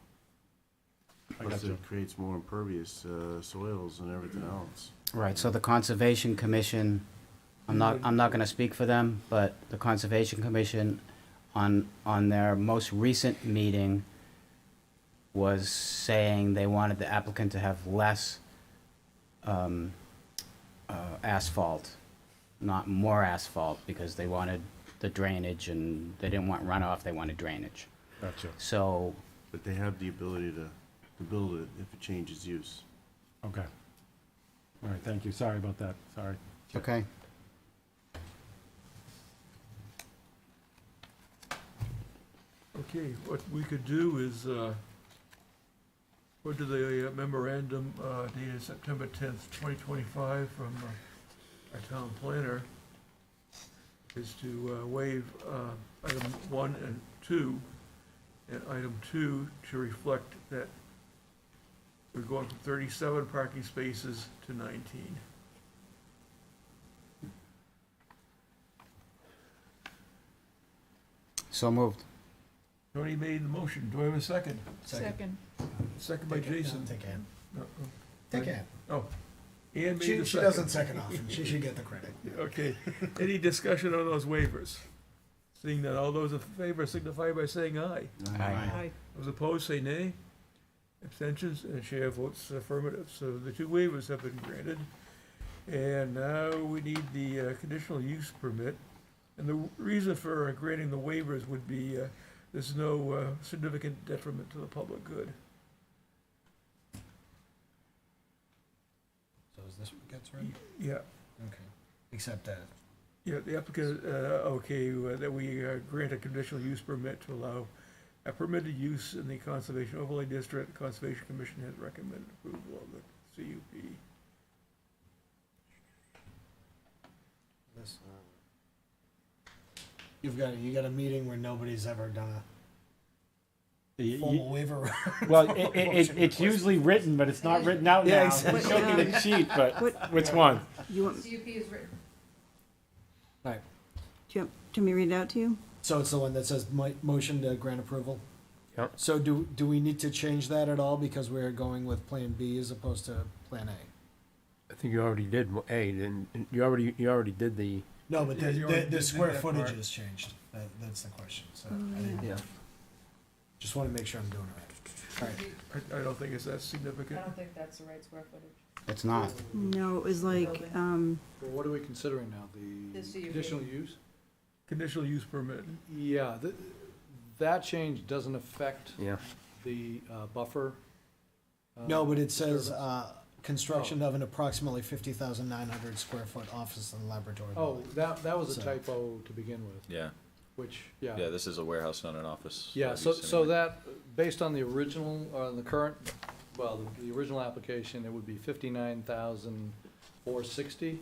I Plus gotcha. it creates more impervious, soils and everything else. Right, so the Conservation Commission, I'm not gonna speak for them, but the Conservation Commission on their most recent meeting was saying they wanted the applicant to have less asphalt, not more asphalt, because they wanted the drainage and they didn't want runoff, they wanted drainage. Gotcha. So, But they have the ability to build it if it changes use. Okay. All right, thank you. Sorry about that. Sorry. okay, Okay, what we could do is, go to the memorandum dated September 10th, 2025 from our town planner, is to waive item 1 and 2, and item 2 to reflect that we're going from 37 parking spaces to 19. so moved. Tony made the motion. Do I have a second? Second. Second by Jason. Take Ann. No, Take Ann. Oh, Ann made the She second. doesn't second often. She should get the credit. Okay, any discussion on those waivers? Seeing that all those in favor signify by saying aye. Aye. Those opposed say nay. Abstentions, and chair votes affirmative, so the two waivers have been granted. And now we need the conditional use permit. And the reason for granting the waivers would be, there's no significant detriment to the public good. So is this what gets read? Yeah, Okay. Except that. yeah, the applicant, okay, that we grant a conditional use permit to allow a permitted use in the Conservation Overlay District. The Conservation Commission has recommended approval of the CUP. This, you got a meeting where nobody's ever done a formal waiver. Well, it's usually written, but it's not written out Yeah, now. exactly. Show me the sheet, but which one? You want, CUP is written. Right. do you want me to read it out to you? So it's the one that says motion to grant approval? Yep. So do we need to change that at all because we're going with Plan B as opposed to Plan A? I think you already did A, and you already did the. No, but Yeah, you already the did square that footage part. has changed. That's the question, so Oh, I didn't, Yeah. just wanna make sure I'm doing it right. All right. I don't think it's that significant. think that's the right square footage. It's not. No, it was like, Well, what are we considering now? The The CUP. conditional use? Conditional use permit. Yeah, that change doesn't affect Yeah. the buffer. No, but it says, disturbance? construction of an approximately 50,900 square foot office and laboratory Oh, building. that was a So- typo to begin with, Yeah, which, yeah, this is a warehouse, not an office. Yeah, of so, use so anyway. that, based on the original, or the current, well, the original application, it would be 59,460.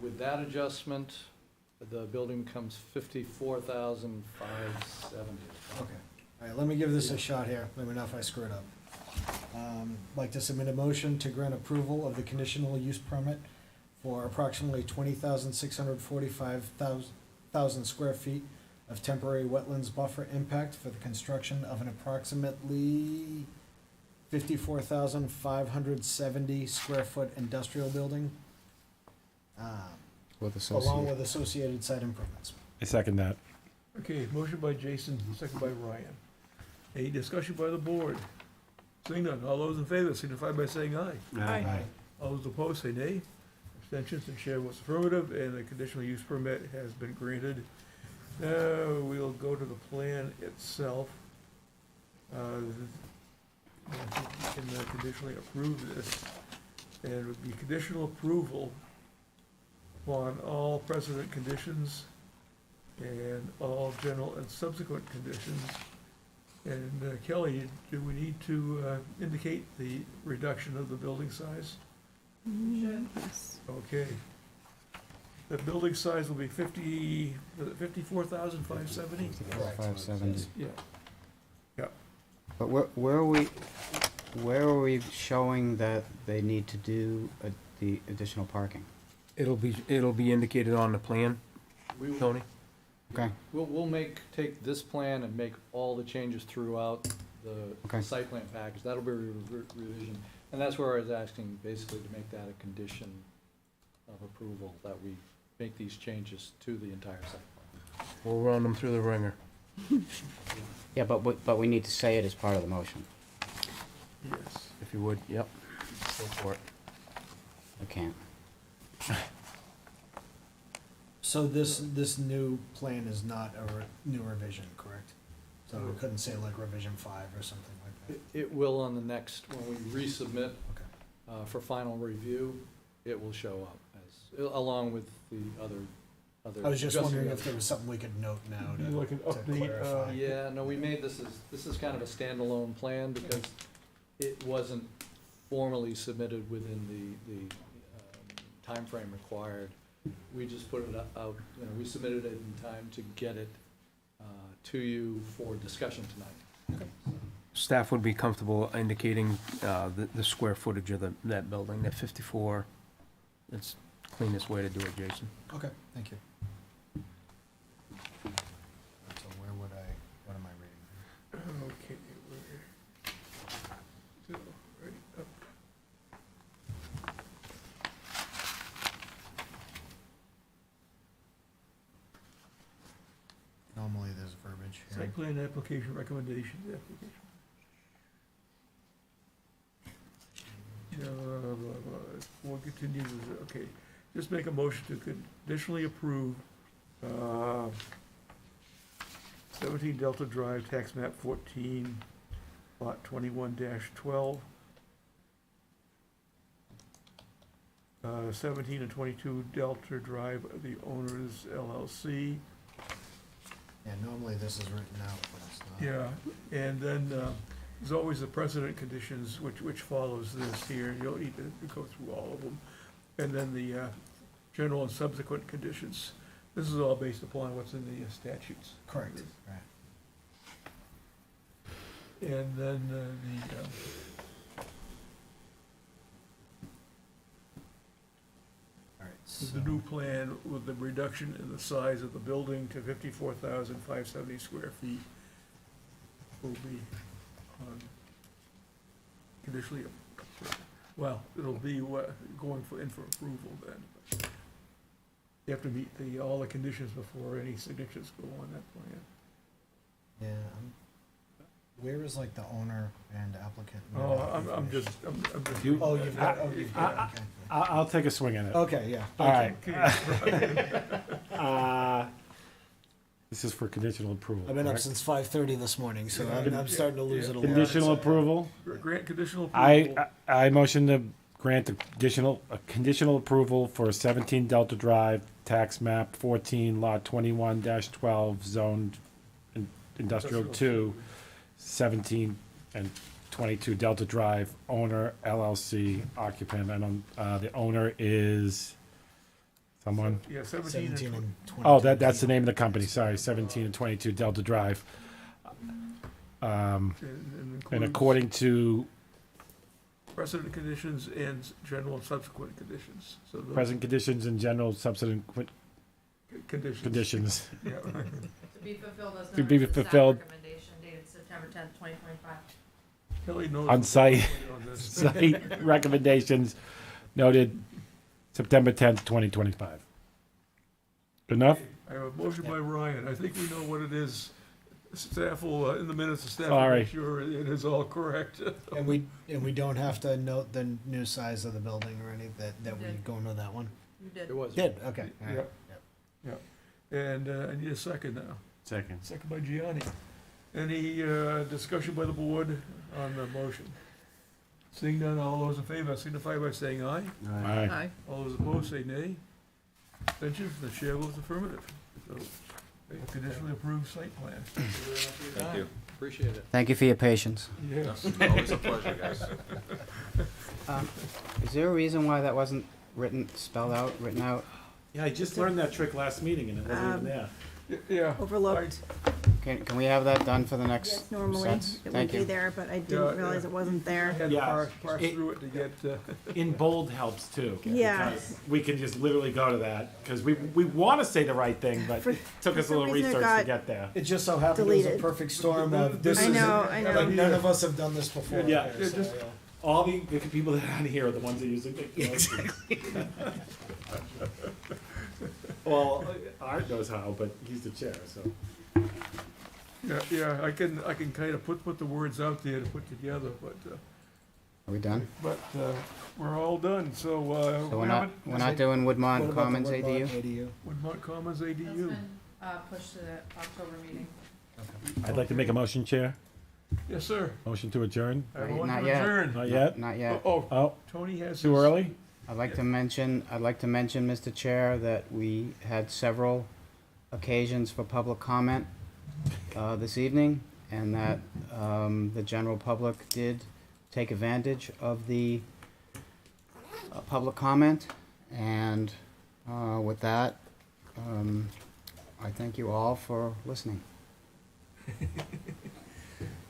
With that adjustment, the building becomes 54,570. Okay, all right, let me give this a shot here, let me know if I screw it up. Like to submit a motion to grant approval of the conditional use permit for approximately 20,645,000 square feet of temporary wetlands buffer impact for the construction of an approximately 54,570 square foot industrial building, With along associate. with associated site improvements. I second that. Okay, motion by Jason, second by Ryan. Any discussion by the board? Seeing none, all those in favor signify by saying aye. Aye. All those opposed say nay. Abstentions, and chair votes affirmative, and the conditional use permit has been granted. Now, we'll go to the plan itself. I think we can conditionally approve this, and it would be conditional approval upon all precedent conditions and all general and subsequent conditions. And Kelly, do we need to indicate the reduction of the building size? yes. Okay. The building size will be 54,570? 570. Yeah. But where are we showing that they need to do the additional parking? It'll be indicated on the plan, We- Tony? Okay, We'll take this plan and make all the changes throughout the Okay. site plan package. That'll be a revision. And that's where I was asking basically to make that a condition of approval, that we make these changes to the entire site plan. We'll run them through the ringer. yeah, but we need to say it as part of the motion. Yes. If you would, yep. Go for it. I can't. So this new plan is not a new revision, correct? So we couldn't say like revision 5 or something like that? It will on the next, when we resubmit Okay. for final review, it will show up as, along with the other. I was just wondering if adjustments. there was something we could note now Maybe like an to update, clarify. Yeah, no, we made this is kind of a standalone plan because it wasn't formally submitted within the timeframe required. We just put it out, we submitted it in time to get it to you for discussion tonight. Staff would be comfortable indicating the square footage of that building, that 54. It's the cleanest way to do it, Jason. Okay, thank you. So what am I reading? Okay. So, right up. Normally there's verbiage here. Site plan application recommendations, Board continues, okay, just make a motion to conditionally approve, 17 Delta Drive, tax map 14, lot 21-12. 17 and 22 Delta Drive, the owners LLC. Yeah, normally this is written out, but it's not. Yeah, and then there's always the precedent conditions, which follows this here. You don't need to go through all of them. And then the general and subsequent conditions. This is all based upon what's in the statutes. Correct, right. And then the new plan with the reduction in the size of the building to 54,570 square feet will be conditionally, well, it'll be going in for approval then. You have to meet all the conditions before any signatures go on that plan. Yeah. Where is like the owner and applicant? Oh, I'm just. You- Oh, you've got, oh, you've got, I- okay. I'll take a swing at it. Okay, yeah. All right. Okay. This is for conditional approval. I've been up correct? since 5:30 this morning, so I'm starting to lose it a little. Conditional approval. Grant conditional approval. I motion to grant a conditional approval for 17 Delta Drive, tax map 14, lot 21-12, zoned industrial 2, 17 and 22 Delta Drive, owner LLC, occupant. I don't, the owner is someone? Yeah, 17 and 20. Oh, that's the name of the company, sorry, 17 and 22 Delta Drive. And includes according to precedent conditions and general and subsequent conditions. So those present conditions and general subsequent conditions. Yeah, right. To be fulfilled as To be noted in staff fulfilled. recommendation dated September 10th, 2025. Kelly knows On what's site, on this. site recommendations noted September 10th, 2025. Good enough? I have a motion by Ryan. I think we know what it is. Staff will, in the minutes, the staff will Sorry. make sure it is all correct. And we don't have to note the new size of the building or any, that we did. go into that one? You did. It was. Did, okay. all right. Yeah. And I need a second now. Second. Second by Gianni. Any discussion by the board on the motion? Seeing none, all those in favor signify by saying aye. Aye. All those opposed say nay. Abstentions, the chair votes affirmative. So, a conditionally approved site plan. Thank you. Appreciate it. Thank you for your patience. Yes. Always a pleasure, guys. Is there a reason why that wasn't spelled out, written out? Yeah, I just learned that trick last meeting and it wasn't even there. Yeah. Overlooked. Can we have that done for the next Yes, normally sets? it would Thank be you. there, but I Yeah, didn't realize yeah. it wasn't there. Had to Yeah. parse through it to get, In bold helps too. Yeah. because we can just literally go to that, because we want to say the right thing, but it took us a some little reason it research to got get there. It just so happened it was a Deleted. perfect storm of this I is, know, I know. like none of us have done this before. Yeah, so, just- yeah. All the people that are on here are the ones that use it. Well, Art knows how, but he's the chair, so. yeah, I can kind of put the words out there to put together, but, Are we done? we're all done, so, So we we're haven't- not doing What Woodmont about the Commons Woodmont ADU? Woodmont Commons That's ADU. been pushed to the October meeting. I'd like to make a motion, Chair. Yes, sir. Motion to adjourn. I have a Not motion to yet. adjourn. Not yet? Not yet. Oh, Oh, Tony has too his- early? I'd like to mention, Mr. Chair, that we had several occasions for public comment this evening, and that the general public did take advantage of the public comment. And with that, I thank you all for listening.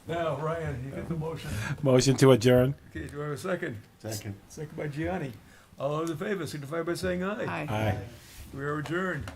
Now, Ryan, you get the motion. Motion to adjourn. Okay, do I have a second? Second. Second by Gianni. All those in favor signify by saying aye. Hi. Aye. We are adjourned.